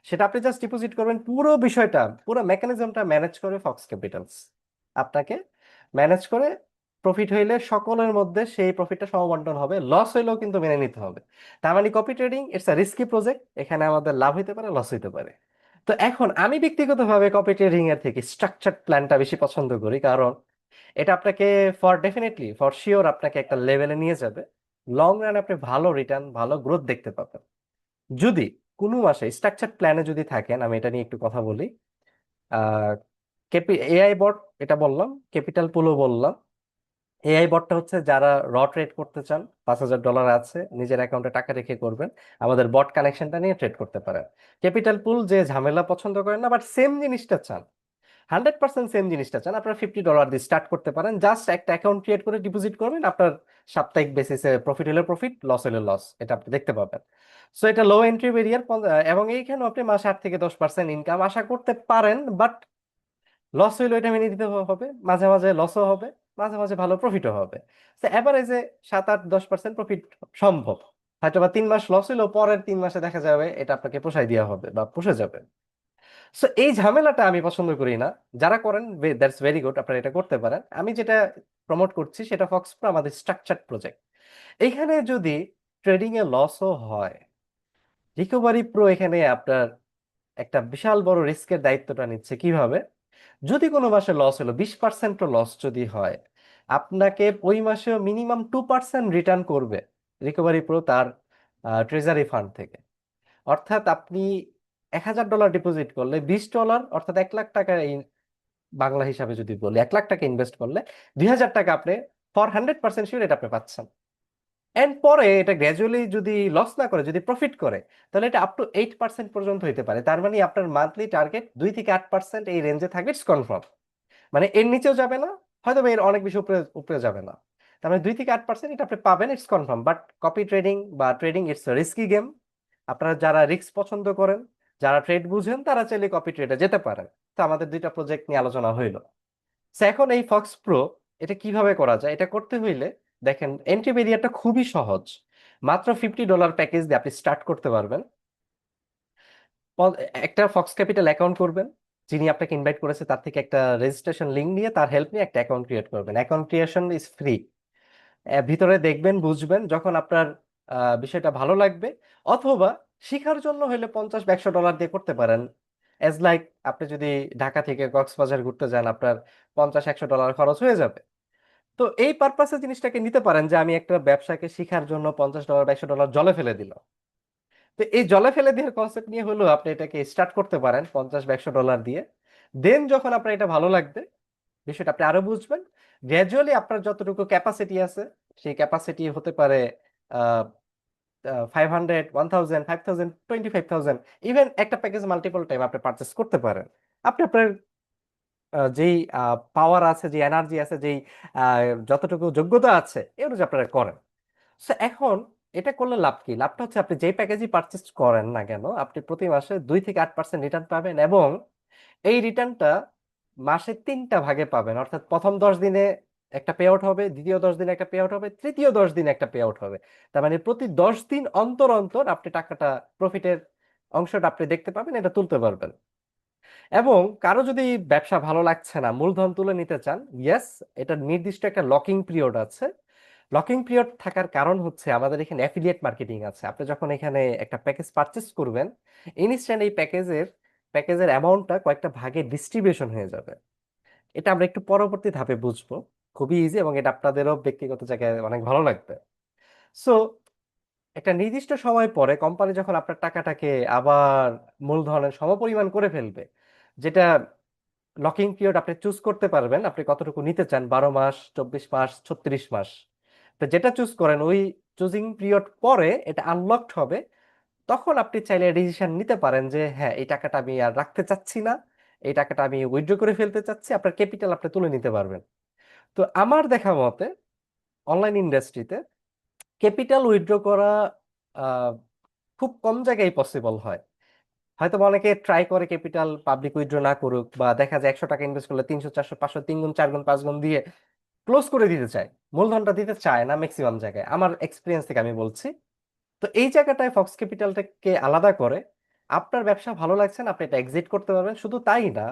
সেটা আপনি জাস্ট ডিপোজিট করবেন, পুরো বিষয়টা, পুরো মেকানিজমটা ম্যানেজ করে ফক্স ক্যাপিটালস আপনাকে ম্যানেজ করে। প্রফিট হইলে সকলের মধ্যে সেই প্রফিটটা সমবন্টন হবে, লস হইলেও কিন্তু মেনে নিতে হবে। তার মানে copy trading it's a risky project, এখানে আমাদের লাভ হইতে পারে, লস হইতে পারে। তো এখন আমি ব্যক্তিগতভাবে কপি ট্রেডিং এর থেকে স্ট্রাকচার্ড প্ল্যানটা বেশি পছন্দ করি, কারণ এটা আপনাকে ডেফিনেটলি ফর শিওর আপনাকে একটা লেভেলে নিয়ে যাবে। লং রান আপনি ভালো রিটার্ন, ভালো গ্রোথ দেখতে পাবেন। যদি কোনো মাসে স্ট্রাকচার্ড প্ল্যানে যদি থাকেন, আমি এটা নিয়ে একটু কথা বলি। আহ এআই বট এটা বললাম, ক্যাপিটাল পুলও বললাম। এআই বটটা হচ্ছে যারা ট্রেড করতে চান, $5,000 আছে নিজের অ্যাকাউন্টে টাকা রেখে করবেন, আমাদের বট কানেকশনটা নিয়ে ট্রেড করতে পারেন। ক্যাপিটাল পুল যে ঝামেলা পছন্দ করেন না বাট সেম জিনিসটা চান, 100% সেম জিনিসটা চান, আপনারা $50 দিয়ে স্টার্ট করতে পারেন। জাস্ট একটা অ্যাকাউন্ট ক্রিয়েট করে ডিপোজিট করবেন, আপনার সাপ্তাহিক বেসিসে প্রফিট হলে প্রফিট, লস হলে লস, এটা আপনি দেখতে পাবেন। সো এটা লো এন্ট্রি ব্যারিয়ার, এবং এইখানে আপনি মাসে 8 থেকে 10% ইনকাম আশা করতে পারেন। বাট লস হইলে এটা মেনে নিতে হবে, মাঝে মাঝে লসও হবে, মাঝে মাঝে ভালো প্রফিটও হবে। তো এভারেজে 7 8 10% প্রফিট সম্ভব। হয়তো বা 3 মাস লস হইলেও পরের 3 মাসে দেখা যাবে এটা আপনাকে পোষায় দেওয়া হবে বা পুষে যাবে। সো এই ঝামেলাটা আমি পছন্দ করি না। যারা করেন দ্যাটস ভেরি গুড, আপনারা এটা করতে পারেন। আমি যেটা প্রমোট করছি সেটা ফক্স প্রো আমাদের স্ট্রাকচার্ড প্রজেক্ট। এইখানে যদি ট্রেডিং এ লসও হয়, রিকভারি প্রো এখানে আপনার একটা বিশাল বড় রিস্কের দায়িত্বটা নিচ্ছে। কিভাবে? যদি কোনো মাসে লস হলো, 20% লস যদি হয়, আপনাকে ওই মাসেও মিনিমাম 2% রিটার্ন করবে রিকভারি প্রো তার ট্রেজারি ফান্ড থেকে। অর্থাৎ আপনি $1,000 ডিপোজিট করলে $20, অর্থাৎ 1 লাখ টাকা, বাংলা হিসাবে যদি বলি 1 লাখ টাকা ইনভেস্ট করলে 2,000 টাকা আপনি ফর 100% শিওর এটা আপনি পাচ্ছেন। এন্ড পরে এটা গ্র্যাজুয়ালি যদি লস না করে, যদি প্রফিট করে, তাহলে এটা আপ টু 8% পর্যন্ত হতে পারে। তার মানে আপনার মান্থলি টার্গেট 2 থেকে 8% এই রেঞ্জে থাকবে, ইটস কনফার্ম। মানে এর নিচেও যাবে না, হয়তো বা এর অনেক বেশি উপরে উপরে যাবে না। তার মানে 2 থেকে 8% এটা আপনি পাবেন, it's confirm. But copy trading বা ট্রেডিং ইটস রিস্কি গেম। আপনারা যারা রিস্ক পছন্দ করেন, যারা ট্রেড বুঝেন, তারা চাইলে কপি ট্রেডে যেতে পারেন। তো আমাদের দুইটা প্রজেক্ট নিয়ে আলোচনা হইলো। So, এখন এই ফক্স প্রো এটা কিভাবে করা যায়? এটা করতে হইলে দেখেন এন্ট্রি ব্যারিয়ারটা খুবই সহজ। মাত্র $50 প্যাকেজ দিয়ে আপনি স্টার্ট করতে পারবেন। একটা ফক্স ক্যাপিটাল অ্যাকাউন্ট করবেন, যিনি আপনাকে ইনভাইট করেছে তার থেকে একটা রেজিস্ট্রেশন লিংক নিয়ে তার হেল্প নিয়ে একটা অ্যাকাউন্ট ক্রিয়েট করবেন। Account creation is free. ভিতরে দেখবেন, বুঝবেন, যখন আপনার বিষয়টা ভালো লাগবে, অথবা শিখার জন্য হলে 50 বা 100 ডলার দিয়ে করতে পারেন। এজ লাইক আপনি যদি ঢাকা থেকে কক্সবাজার ঘুরতে যান, আপনার 50-100 ডলার খরচ হয়ে যাবে। তো এই পারপাসে জিনিসটাকে নিতে পারেন যে আমি একটা ব্যবসাকে শিখার জন্য $50 বা 100 জলে ফেলে দিলাম। তো এই জলে ফেলে দেওয়ার কনসেপ্ট নিয়ে হলো আপনি এটাকে স্টার্ট করতে পারেন 50 বা 100 ডলার দিয়ে। দেন যখন আপনার এটা ভালো লাগবে, বিষয়টা আপনি আরো বুঝবেন, গ্র্যাজুয়ালি আপনার যতটুকু ক্যাপাসিটি আছে, সেই ক্যাপাসিটি হতে পারে 500, 1000, 5000, 25,000, ইভেন একটা প্যাকেজ মাল্টিপল টাইম আপনি পারচেস করতে পারেন। আপনি আপনার যেই পাওয়ার আছে, যে এনার্জি আছে, যেই আহ, যতটুকু যোগ্যতা আছে এই অনুযায়ী আপনারা করেন। So, এখন এটা করলে লাভ কি? লাভটা হচ্ছে আপনি যেই প্যাকেজই পারচেস করেন না কেন, আপনি প্রতি মাসে 2 থেকে 8% রিটার্ন পাবেন, এবং এই রিটার্নটা মাসে 3টা ভাগে পাবেন। অর্থাৎ প্রথম 10 দিনে একটা পে আউট হবে, দ্বিতীয় 10 দিনে একটা পে আউট হবে, তৃতীয় 10 দিনে একটা পে আউট হবে। তার মানে প্রতি 10 দিন অন্তর অন্তর আপনি টাকাটা, প্রফিটের অংশটা আপনি দেখতে পাবেন, এটা তুলতে পারবেন। এবং কারো যদি ব্যবসা ভালো লাগছে না, মূলধন তুলে নিতে চান, ইয়েস, এটা নির্দিষ্ট একটা লকিং পিরিয়ড আছে। লকিং পিরিয়ড থাকার কারণ হচ্ছে আমাদের এখানে অ্যাফিলিয়েট মার্কেটিং আছে। আপনি যখন এখানে একটা প্যাকেজ পারচেস করবেন, ইনস্ট্যান্ট এই প্যাকেজের অ্যামাউন্টটা কয়েকটা ভাগে ডিস্ট্রিবিউশন হয়ে যাবে। এটা আমরা একটু পরবর্তী ধাপে বুঝবো। খুবই ইজি, এবং এটা আপনাদেরও ব্যক্তিগত জায়গায় অনেক ভালো লাগবে। সো, একটা নির্দিষ্ট সময় পরে কোম্পানি যখন আপনার টাকাটাকে আবার মূলধনের সমপরিমাণ করে ফেলবে, যেটা লকিং পিরিয়ড আপনি চুজ করতে পারবেন, আপনি কতটুকু নিতে চান, 12 মাস, 24 মাস, 36 মাস। তো যেটা চুজ করেন, ওই চুজিং পিরিয়ড পরে এটা আনলকড হবে। তখন আপনি চাইলে ডিসিশন নিতে পারেন যে হ্যাঁ, এই টাকাটা আমি আর রাখতে চাচ্ছি না, এই টাকাটা আমি উইথড্র করে ফেলতে চাচ্ছি। আপনার ক্যাপিটাল আপনি তুলে নিতে পারবেন। তো আমার দেখা মতে অনলাইন ইন্ডাস্ট্রিতে ক্যাপিটাল উইথড্র করা আহ, খুব কম জায়গায় পসিবল হয়। হয়তো বা অনেকে ট্রাই করে ক্যাপিটাল পাবলিক উইথড্র না করুক, বা দেখা যায় 100 টাকা ইনভেস্ট করলে 300, 400, 500, 3 গুণ, 4 গুণ, 5 গুণ দিয়ে ক্লোজ করে দিতে চায়। মূলধনটা দিতে চায় না ম্যাক্সিমাম জায়গায়, আমার এক্সপিরিয়েন্স থেকে আমি বলছি। তো এই জায়গাটায় ফক্স ক্যাপিটালটাকে আলাদা করে, আপনার ব্যবসা ভালো লাগছে না, আপনি এটা এক্সিট করতে পারবেন। শুধু তাই না,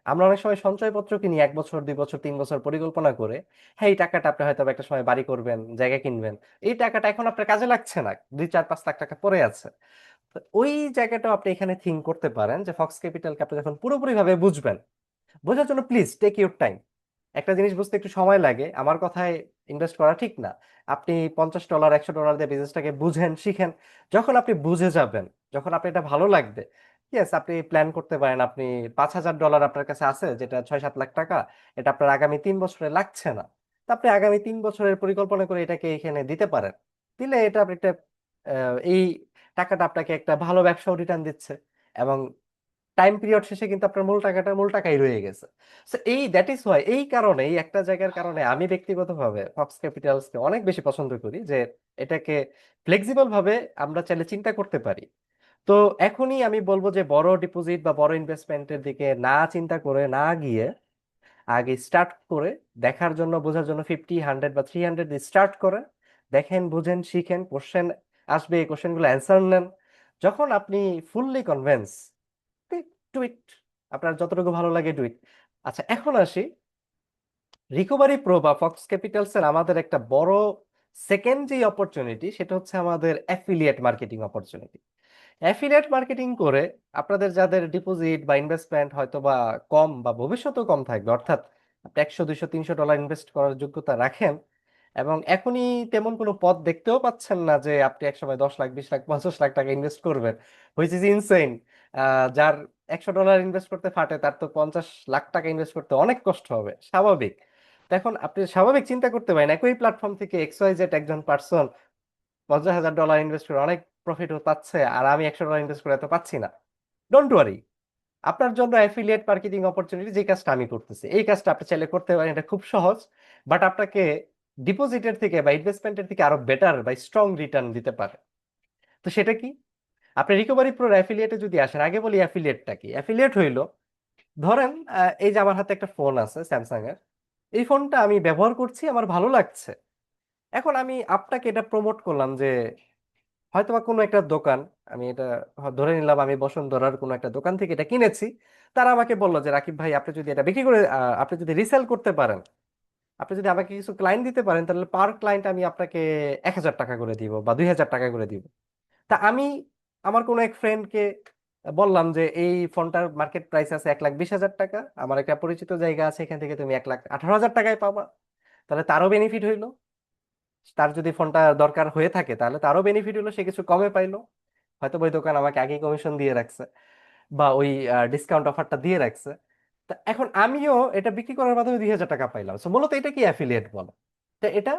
আমরা অনেক সময় সঞ্চয়পত্র কিনি 1 বছর, 2 বছর, 3 বছর পরিকল্পনা করে। হ্যাঁ, এই টাকাটা আপনি হয়তো বা একটা সময় বাড়ি করবেন, জায়গা কিনবেন, এই টাকাটা এখন আপনার কাজে লাগছে না, 2, 4, 5 লাখ টাকা পড়ে আছে। তো ওই জায়গাটাও আপনি এখানে থিঙ্ক করতে পারেন যে ফক্স ক্যাপিটালকে আপনি যখন পুরোপুরি ভাবে বুঝবেন, বোঝার জন্য প্লিজ টেক ইউর টাইম। একটা জিনিস বুঝতে একটু সময় লাগে, আমার কথায় ইনভেস্ট করা ঠিক না। আপনি $50, 100 দিয়ে বিজনেসটাকে বুঝেন, শিখেন। যখন আপনি বুঝে যাবেন, যখন আপনি এটা ভালো লাগবে, ইয়েস, আপনি প্ল্যান করতে পারেন। আপনি $5,000 আপনার কাছে আছে, যেটা 6-7 লাখ টাকা, এটা আপনার আগামী 3 বছরে লাগছে না। তা আপনি আগামী 3 বছরের পরিকল্পনা করে এটাকে এখানে দিতে পারেন। দিলে এটা আপনি একটা এই টাকাটা আপনাকে একটা ভালো ব্যবসাও রিটার্ন দিচ্ছে, এবং টাইম পিরিয়ড শেষে কিন্তু আপনার মূল টাকাই রয়ে গেছে। So, দ্যাট ইজ ওয়াই, এই কারণে, এই একটা জায়গার কারণে আমি ব্যক্তিগতভাবে ফক্স ক্যাপিটালসকে অনেক বেশি পছন্দ করি, যে এটাকে ফ্লেক্সিবল ভাবে আমরা চাইলে চিন্তা করতে পারি। তো এখনই আমি বলবো যে বড় ডিপোজিট বা বড় ইনভেস্টমেন্টের দিকে না চিন্তা করে, না গিয়ে, আগে স্টার্ট করে দেখার জন্য, বোঝার জন্য 50, 100 বা 300 দিয়ে স্টার্ট করে দেখেন, বুঝেন, শিখেন, কোশ্চেন আসবে, এই কোশ্চেনগুলো অ্যান্সার নেন। যখন আপনি ফুললি কনভিন্স, টুইট, আপনার যতটুকু ভালো লাগে টুইট। আচ্ছা, এখন আসি রিকভারি প্রো বা ফক্স ক্যাপিটালস এর আমাদের একটা বড় সেকেন্ড যে অপরচুনিটি, সেটা হচ্ছে আমাদের affiliate marketing opportunity. Affiliate marketing করে আপনাদের যাদের ডিপোজিট বা ইনভেস্টমেন্ট হয়তো বা কম, বা ভবিষ্যতেও কম থাকবে, অর্থাৎ আপনি 100, 200, 300 ডলার ইনভেস্ট করার যোগ্যতা রাখেন, এবং এখনই তেমন কোনো পথ দেখতেও পাচ্ছেন না যে আপনি একসময় 10 লাখ, 20 লাখ, 50 লাখ টাকা ইনভেস্ট করবেন, হুইচ ইজ ইনসেইন। যার $100 ইনভেস্ট করতে ফাটে, তার তো 50 লাখ টাকা ইনভেস্ট করতে অনেক কষ্ট হবে, স্বাভাবিক। তো এখন আপনি স্বাভাবিক চিন্তা করতে পারেন, একই প্ল্যাটফর্ম থেকে XYZ একজন পার্সন 50,000 ডলার ইনভেস্ট করে অনেক প্রফিট পাচ্ছে, আর আমি $100 ইনভেস্ট করে এত পাচ্ছি না। ডোন্ট ওয়ারি, আপনার জন্য অ্যাফিলিয়েট মার্কেটিং অপরচুনিটি, যে কাজটা আমি করতেছি, এই কাজটা আপনি চাইলে করতে পারেন। এটা খুব সহজ, বাট আপনাকে ডিপোজিটের থেকে বা ইনভেস্টমেন্টের থেকে আরো বেটার বা স্ট্রং রিটার্ন দিতে পারে। তো সেটা কি? আপনি রিকভারি প্রোর অ্যাফিলিয়েটে যদি আসেন, আগে বলি অ্যাফিলিয়েটটা কি। অ্যাফিলিয়েট হইলো ধরেন এই যে আমার হাতে একটা ফোন আছে স্যামসাং এর, এই ফোনটা আমি ব্যবহার করছি, আমার ভালো লাগছে। এখন আমি আপনাকে এটা প্রমোট করলাম যে হয়তোবা কোনো একটা দোকান, আমি এটা ধরে নিলাম আমি বসুন্ধরার কোনো একটা দোকান থেকে এটা কিনেছি। তারা আমাকে বললো যে রাকিব ভাই, আপনি যদি এটা বিক্রি করে আপনি যদি রিসেল করতে পারেন, আপনি যদি আমাকে কিছু ক্লায়েন্ট দিতে পারেন, তাহলে পার ক্লায়েন্ট আমি আপনাকে 1,000 টাকা করে দিব বা 2,000 টাকা করে দিব। তা আমি আমার কোনো এক ফ্রেন্ডকে বললাম যে এই ফোনটার মার্কেট প্রাইস আছে 1,20,000 টাকা, আমার একটা পরিচিত জায়গা আছে, এখান থেকে তুমি 1,18,000 টাকায় পাবা। তাহলে তারও বেনিফিট হইলো। তার যদি ফোনটা দরকার হয়ে থাকে তাহলে তারও বেনিফিট হলো, সে কিছু কমে পাইলো। হয়তো ওই দোকান আমাকে আগেই কমিশন দিয়ে রাখছে বা ওই ডিসকাউন্ট অফারটা দিয়ে রাখছে। তা এখন আমিও এটা বিক্রি করার মাধ্যমে 2,000 টাকা পাইলাম। সো মূলত এটা কি অ্যাফিলিয়েট বলে। তা এটা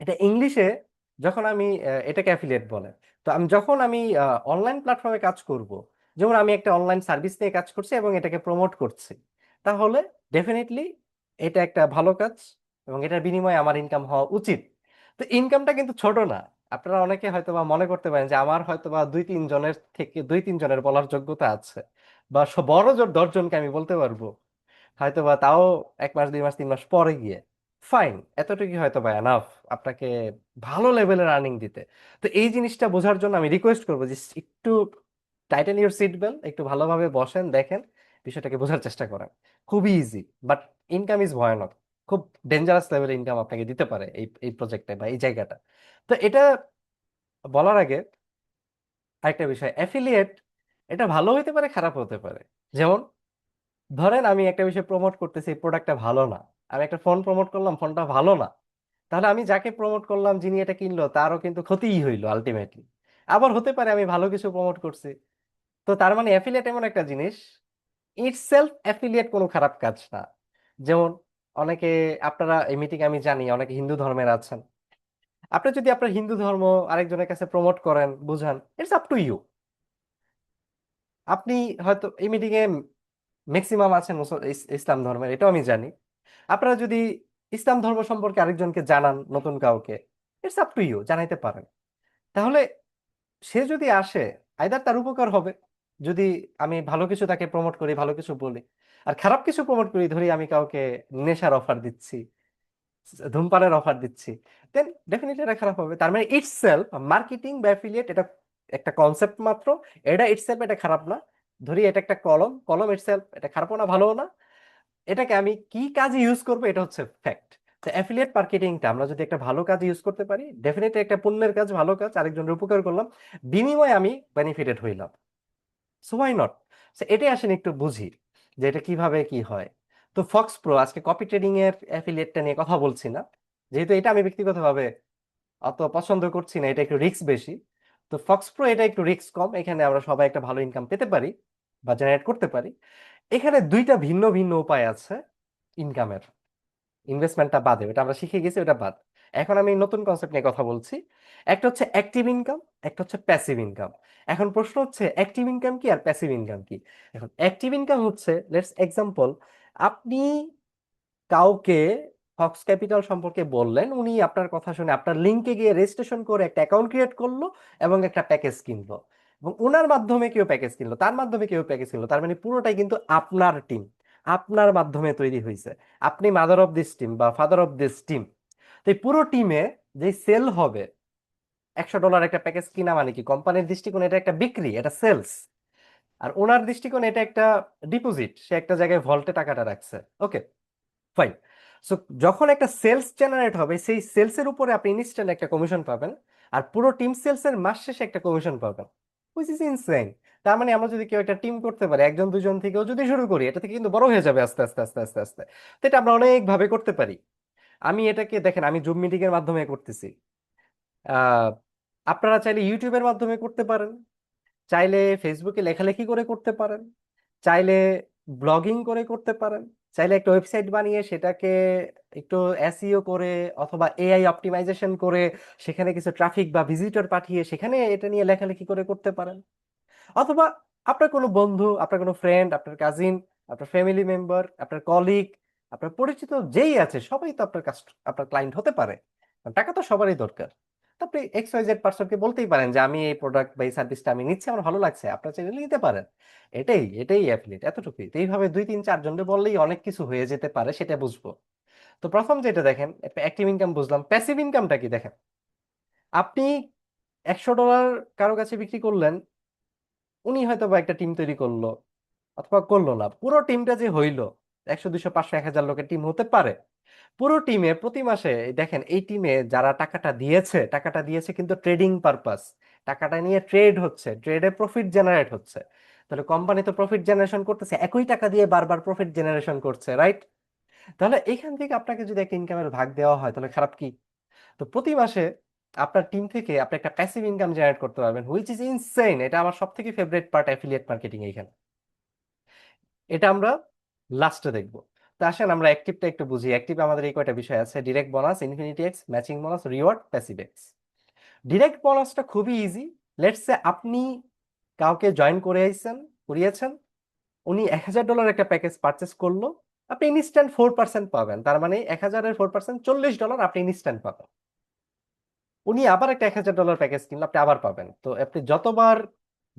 এটা ইংলিশে যখন আমি এটাকে অ্যাফিলিয়েট বলে। তো আমি যখন আমি অনলাইন প্ল্যাটফর্মে কাজ করব, যেমন আমি একটা অনলাইন সার্ভিস নিয়ে কাজ করছি এবং এটাকে প্রমোট করছি, তাহলে ডেফিনেটলি এটা একটা ভালো কাজ এবং এটার বিনিময়ে আমার ইনকাম হওয়া উচিত। তো ইনকামটা কিন্তু ছোট না। আপনারা অনেকে হয়তোবা মনে করতে পারেন যে আমার হয়তোবা 2-3 জনের থেকে 2-3 জনের বলার যোগ্যতা আছে, বা বড় জোর 10 জনকে আমি বলতে পারবো, হয়তো বা তাও 1 মাস 2 মাস 3 মাস পরে গিয়ে। ফাইন, এতটুকু হয়তো বা এনাফ আপনাকে ভালো লেভেলের আর্নিং দিতে। তো এই জিনিসটা বোঝার জন্য আমি রিকোয়েস্ট করবো যে একটু টাইটেন ইউর সিট বেল্ট, একটু ভালোভাবে বসেন, দেখেন, বিষয়টাকে বোঝার চেষ্টা করেন। খুবই ইজি, বাট ইনকাম ইজ ভয়ানক। খুব ডেঞ্জারাস লেভেলের ইনকাম আপনাকে দিতে পারে এই এই প্রজেক্টে বা এই জায়গাটা। তো এটা বলার আগে আরেকটা বিষয়, অ্যাফিলিয়েট এটা ভালো হতে পারে, খারাপ হতে পারে। যেমন ধরেন আমি একটা বিষয় প্রমোট করতেছি, প্রোডাক্টটা ভালো না। আমি একটা ফোন প্রমোট করলাম, ফোনটা ভালো না, তাহলে আমি যাকে প্রমোট করলাম, যিনি এটা কিনলো, তারও কিন্তু ক্ষতিই হইলো আলটিমেটলি। আবার হতে পারে আমি ভালো কিছু প্রমোট করছি। তো তার মানে অ্যাফিলিয়েট এমন একটা জিনিস, ইটস সেলফ অ্যাফিলিয়েট কোনো খারাপ কাজ না। যেমন অনেকে, আপনারা এই মিটিং আমি জানি অনেকে হিন্দু ধর্মের আছেন, আপনি যদি আপনার হিন্দু ধর্ম আরেকজনের কাছে প্রমোট করেন, বুঝান, ইটস আপ টু ইউ। আপনি হয়তো এই মিটিং এ ম্যাক্সিমাম আছেন ইসলাম ধর্মের, এটাও আমি জানি। আপনারা যদি ইসলাম ধর্ম সম্পর্কে আরেকজনকে জানান, নতুন কাউকে, ইটস আপ টু ইউ, জানাইতে পারেন। তাহলে সে যদি আসে, আইদার তার উপকার হবে যদি আমি ভালো কিছু তাকে প্রমোট করি, ভালো কিছু বলি। আর খারাপ কিছু প্রমোট করি, ধরি আমি কাউকে নেশার অফার দিচ্ছি, ধূমপানের অফার দিচ্ছি, দেন ডেফিনেটলি এটা খারাপ হবে। তার মানে ইটসেলফ মার্কেটিং বা অ্যাফিলিয়েট এটা একটা কনসেপ্ট মাত্র। এটা ইটসেলফ এটা খারাপ না। ধরি এটা একটা কলম, কলম ইটসেলফ এটা খারাপও না ভালোও না। এটাকে আমি কি কাজে ইউজ করবো এটা হচ্ছে ফ্যাক্ট। তো অ্যাফিলিয়েট মার্কেটিংটা আমরা যদি একটা ভালো কাজে ইউজ করতে পারি, ডেফিনেটলি একটা পুণ্যের কাজ, ভালো কাজ, আরেকজনের উপকার করলাম, বিনিময়ে আমি বেনিফিটেড হইলাম। So why not. এটাই আসেন একটু বুঝি যে এটা কিভাবে কি হয়। তো ফক্স প্রো, আজকে কপি ট্রেডিং এর অ্যাফিলিয়েটটা নিয়ে কথা বলছি না, যেহেতু এটা আমি ব্যক্তিগতভাবে অত পছন্দ করছি না, এটা একটু রিস্ক বেশি। তো ফক্স প্রো এটা একটু রিস্ক কম, এখানে আমরা সবাই একটা ভালো ইনকাম পেতে পারি বা জেনারেট করতে পারি। এখানে দুইটা ভিন্ন ভিন্ন উপায় আছে ইনকামের, ইনভেস্টমেন্টটা বাদে, ওটা আমরা শিখে গেছি, ওটা বাদ। এখন আমি নতুন কনসেপ্ট নিয়ে কথা বলছি। একটা হচ্ছে অ্যাক্টিভ ইনকাম, একটা হচ্ছে প্যাসিভ ইনকাম। এখন প্রশ্ন হচ্ছে অ্যাক্টিভ ইনকাম কি আর প্যাসিভ ইনকাম কি। এখন অ্যাক্টিভ ইনকাম হচ্ছে, লেটস এক্সাম্পল, আপনি কাউকে ফক্স ক্যাপিটাল সম্পর্কে বললেন, উনি আপনার কথা শুনে আপনার লিঙ্কে গিয়ে রেজিস্ট্রেশন করে একটা অ্যাকাউন্ট ক্রিয়েট করলো এবং একটা প্যাকেজ কিনলো, এবং ওনার মাধ্যমে কেউ প্যাকেজ কিনলো, তার মাধ্যমে কেউ প্যাকেজ কিনলো। তার মানে পুরোটাই কিন্তু আপনার টিম, আপনার মাধ্যমে তৈরি হয়েছে। আপনি মাদার অফ দিস টিম বা ফাদার অফ দিস টিম। তো এই পুরো টিমে যে সেল হবে, $100 একটা প্যাকেজ কিনা মানে কি, কোম্পানির দৃষ্টিকোণে এটা একটা বিক্রি, এটা সেলস। আর ওনার দৃষ্টিকোণে এটা একটা ডিপোজিট, সে একটা জায়গায় ভল্টে টাকাটা রাখছে। ওকে, ফাইন। সো যখন একটা সেলস জেনারেট হবে, সেই সেলস এর উপরে আপনি ইনস্ট্যান্ট একটা কমিশন পাবেন, আর পুরো টিম সেলস এর মাস শেষে একটা কমিশন পাবেন, হুইচ ইজ ইনসেইন। তার মানে আমরা যদি কেউ একটা টিম করতে পারি, একজন দুজন থেকেও যদি শুরু করি, এটা থেকে কিন্তু বড় হয়ে যাবে আস্তে আস্তে আস্তে আস্তে আস্তে। তো এটা আমরা অনেক ভাবে করতে পারি। আমি এটাকে দেখেন, আমি জুম মিটিং এর মাধ্যমে করতেছি। আহ আপনারা চাইলে ইউটিউবের মাধ্যমে করতে পারেন, চাইলে ফেসবুকে লেখালেখি করে করতে পারেন, চাইলে ব্লগিং করে করতে পারেন, চাইলে একটা ওয়েবসাইট বানিয়ে সেটাকে একটু এসইও করে অথবা এআই অপটিমাইজেশন করে সেখানে কিছু ট্রাফিক বা ভিজিটর পাঠিয়ে সেখানে এটা নিয়ে লেখালেখি করে করতে পারেন। অথবা আপনার কোনো বন্ধু, আপনার কোনো ফ্রেন্ড, আপনার কাজিন, আপনার ফ্যামিলি মেম্বার, আপনার কলিগ, আপনার পরিচিত যেই আছে সবাই তো আপনার আপনার ক্লায়েন্ট হতে পারে। কারণ টাকা তো সবারই দরকার। তো তো আপনি XYZ পার্সনকে বলতেই পারেন যে আমি এই প্রোডাক্ট বা এই সার্ভিসটা আমি নিচ্ছি, আমার ভালো লাগছে, আপনার চাইলে নিতে পারেন। এটাই এটাই অ্যাফিলিয়েট, এতটুকুই। তো এইভাবে 2 3 4 জনকে বললেই অনেক কিছু হয়ে যেতে পারে, সেটা বুঝবো। তো প্রথম যেটা দেখেন, অ্যাক্টিভ ইনকাম বুঝলাম, প্যাসিভ ইনকামটা কি দেখেন। আপনি $100 কারো কাছে বিক্রি করলেন, উনি হয়তো বা একটা টিম তৈরি করলো, অথবা করলো না, পুরো টিমটা যে হইলো, 100 200 500 1000 লোকের টিম হতে পারে, পুরো টিমে প্রতি মাসে দেখেন এই টিমে যারা টাকাটা দিয়েছে, টাকাটা দিয়েছে কিন্তু ট্রেডিং পারপাস, টাকাটা নিয়ে ট্রেড হচ্ছে, ট্রেডে প্রফিট জেনারেট হচ্ছে। তাহলে কোম্পানি তো প্রফিট জেনারেশন করতেছে, একই টাকা দিয়ে বারবার প্রফিট জেনারেশন করছে, রাইট? তাহলে এখান থেকে আপনাকে যদি একটা ইনকামের ভাগ দেওয়া হয় তাহলে খারাপ কি? তো প্রতি মাসে আপনার টিম থেকে আপনি একটা প্যাসিভ ইনকাম জেনারেট করতে পারবেন, হুইচ ইজ ইনসেইন। এটা আমার সব থেকে ফেভারিট পার্ট অ্যাফিলিয়েট মার্কেটিং এইখানে। এটা আমরা লাস্টে দেখবো। তো আসেন আমরা অ্যাক্টিভটা একটু বুঝি। অ্যাক্টিভ আমাদের এই কয়টা বিষয় আছে: direct bonus, infinity X, matching bonus, reward, passive X. Direct বোনাসটা খুবই ইজি। লেটস সে আপনি কাউকে জয়েন করিয়েছেন, উনি $1000 একটা প্যাকেজ পারচেস করলো, আপনি ইনস্ট্যান্ট 4% পাবেন। তার মানে 1000-এর 4% $40 আপনি ইনস্ট্যান্ট পাবেন। উনি আবার একটা $1000 প্যাকেজ কিনলে আপনি আবার পাবেন। তো আপনি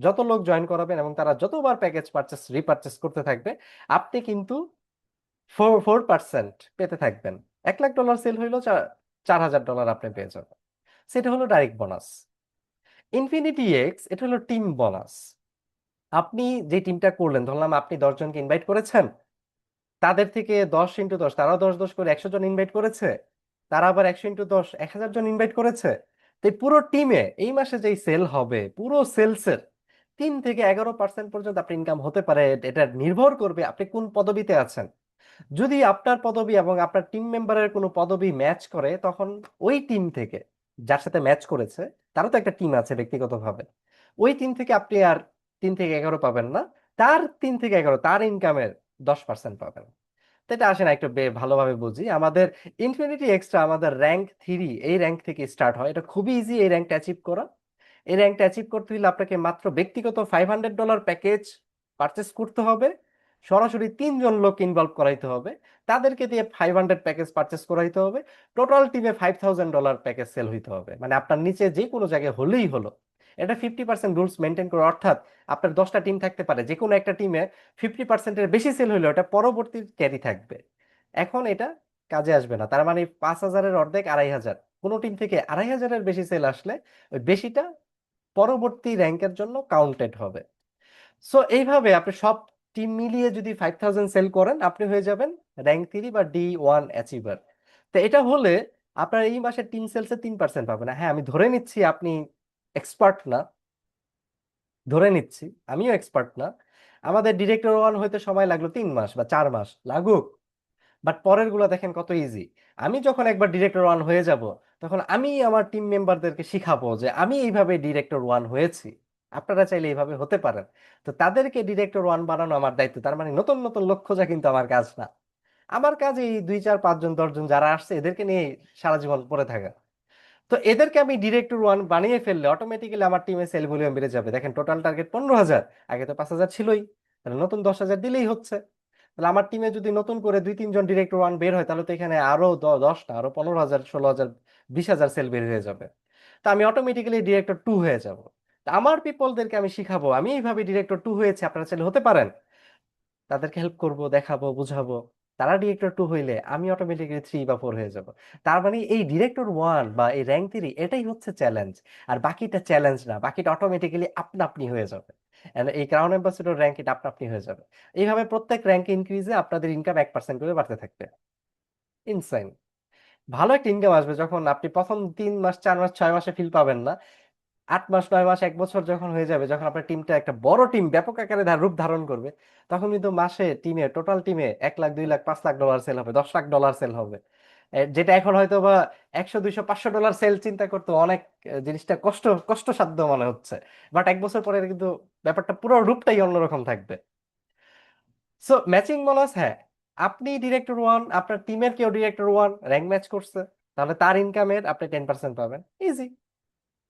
যত লোক জয়েন করাবেন এবং তারা যতবার প্যাকেজ রিপারচেস করতে থাকবে, আপনি কিন্তু 4% পেতে থাকবেন। $1,00,000 সেল হইলো, $4000 আপনি পেয়ে যাবেন। সেটা হলো ডাইরেক্ট বোনাস। ইনফিনিটি এক্স, এটা হলো টিম বোনাস। আপনি যে টিমটা করলেন, ধরলাম আপনি 10 জনকে ইনভাইট করেছেন, তাদের থেকে 10 × 10, তারাও 10 10 করে 100 জন ইনভাইট করেছে, তারা আবার 100 × 10 1000 জন ইনভাইট করেছে। তো এই পুরো টিমে এই মাসে যেই সেল হবে, পুরো সেলসের 3 থেকে 11% পর্যন্ত আপনার ইনকাম হতে পারে। এটা নির্ভর করবে আপনি কোন পদবিতে আছেন। যদি আপনার পদবি এবং আপনার টিম মেম্বারের কোনো পদবি ম্যাচ করে, তখন ওই টিম থেকে, যার সাথে ম্যাচ করেছে, তারও তো একটা টিম আছে ব্যক্তিগতভাবে, ওই টিম থেকে আপনি আর 3 থেকে 11 পাবেন না, তার 3 থেকে 11 তার ইনকামের 10% পাবেন। তো এটা আসেন একটু ভালোভাবে বুঝি। আমাদের ইনফিনিটি এক্সট্রা আমাদের র্যাঙ্ক 3, এই র্যাঙ্ক থেকে স্টার্ট হয়। এটা খুবই ইজি এই র্যাঙ্কটা অ্যাচিভ করা। এই র্যাঙ্কটা অ্যাচিভ করতে হলে আপনাকে মাত্র ব্যক্তিগত $500 প্যাকেজ পারচেস করতে হবে, সরাসরি 3 জন লোক ইনভলভ করাইতে হবে, তাদেরকে দিয়ে 500 প্যাকেজ পারচেস করাইতে হবে, টোটাল টিমে $5000 প্যাকেজ সেল হইতে হবে। মানে আপনার নিচে যে কোনো জায়গায় হলেই হলো। এটা 50% রুলস মেনটেন করে, অর্থাৎ আপনার 10টা টিম থাকতে পারে, যে কোনো একটা টিমে 50%-এর বেশি সেল হইলে ওটা পরবর্তী ক্যারি থাকবে। এখন এটা কাজে আসবে না, তার মানে 5000-এর অর্ধেক 2500, কোনো টিম থেকে 2500-এর বেশি সেল আসলে ওই বেশিটা পরবর্তী র্যাঙ্কের জন্য কাউন্টেড হবে। সো এইভাবে আপনি সব টিম মিলিয়ে যদি 5000 সেল করেন, আপনি হয়ে যাবেন র্যাঙ্ক 3 বা D1 অ্যাচিভার। তো এটা হলে আপনার এই মাসে টিম সেলসে 3% পাবেন না। হ্যাঁ, আমি ধরে নিচ্ছি আপনি এক্সপার্ট না, ধরে নিচ্ছি আমিও এক্সপার্ট না। আমাদের ডিরেক্টর 1 হইতে সময় লাগলো 3 মাস বা 4 মাস, লাগুক। বাট পরের গুলো দেখেন কত ইজি। আমি যখন একবার ডিরেক্টর 1 হয়ে যাব, তখন আমি আমার টিম মেম্বারদেরকে শিখাবো যে আমি এইভাবে ডিরেক্টর 1 হয়েছি, আপনারা চাইলে এইভাবে হতে পারেন। তো তাদেরকে ডিরেক্টর 1 বানানো আমার দায়িত্ব। তার মানে নতুন নতুন লক্ষ্য যা কিন্তু আমার কাজ না। আমার কাজ এই 2 4 5 জন 10 জন যারা আসছে এদেরকে নিয়ে সারা জীবন পড়ে থাকা। তো এদেরকে আমি ডিরেক্টর 1 বানিয়ে ফেললে অটোমেটিক্যালি আমার টিমে সেল ভলিউম বেড়ে যাবে। দেখেন টোটাল টার্গেট 15,000, আগে তো 5,000 ছিলই, তাহলে নতুন 10,000 দিলেই হচ্ছে। তাহলে আমার টিমে যদি নতুন করে 2 3 জন ডিরেক্টর 1 বের হয়, তাহলে তো এখানে আরো 10 না, আরো 15,000 16,000 20,000 সেল বের হয়ে যাবে। তো আমি অটোমেটিক্যালি ডিরেক্টর 2 হয়ে যাব। তা আমার পিপলদেরকে আমি শিখাবো আমি এইভাবে ডিরেক্টর 2 হয়েছে, আপনারা চাইলে হতে পারেন। তাদেরকে হেল্প করব, দেখাবো, বুঝাবো। তারা ডিরেক্টর 2 হইলে আমি অটোমেটিক্যালি 3 বা 4 হয়ে যাব। তার মানে এই ডিরেক্টর 1 বা এই র্যাঙ্ক 3 এটাই হচ্ছে চ্যালেঞ্জ। আর বাকিটা চ্যালেঞ্জ না, বাকিটা অটোমেটিক্যালি আপনা আপনি হয়ে যাবে। And এই ক্রাউন অ্যাম্বাসেডর র্যাঙ্ক এটা আপনা আপনি হয়ে যাবে। এইভাবে প্রত্যেক র্যাঙ্ক ইনক্রিজে আপনাদের ইনকাম 1% করে বাড়তে থাকবে। ইনসাইন ভালো একটা ইনকাম আসবে যখন আপনি প্রথম 3 মাস 4 মাস 6 মাসে ফিল পাবেন না। 8 মাস 9 মাস 1 বছর যখন হয়ে যাবে, যখন আপনার টিমটা একটা বড় টিম ব্যাপক আকারে রূপ ধারণ করবে, তখন কিন্তু মাসে টোটাল টিমে 1 লাখ 2 লাখ $5 লাখ সেল হবে, $10 লাখ সেল হবে। যেটা এখন হয়তো বা 100 200 500 ডলার সেল চিন্তা করতে অনেক জিনিসটা কষ্টসাধ্য মনে হচ্ছে। বাট 1 বছর পরে কিন্তু ব্যাপারটা পুরো রূপটাই অন্যরকম থাকবে। সো ম্যাচিং বোনাস, হ্যাঁ, আপনি ডিরেক্টর 1, আপনার টিমের কেউ ডিরেক্টর 1 র্যাঙ্ক ম্যাচ করছে, তাহলে তার ইনকামের আপনি 10% পাবেন, ইজি।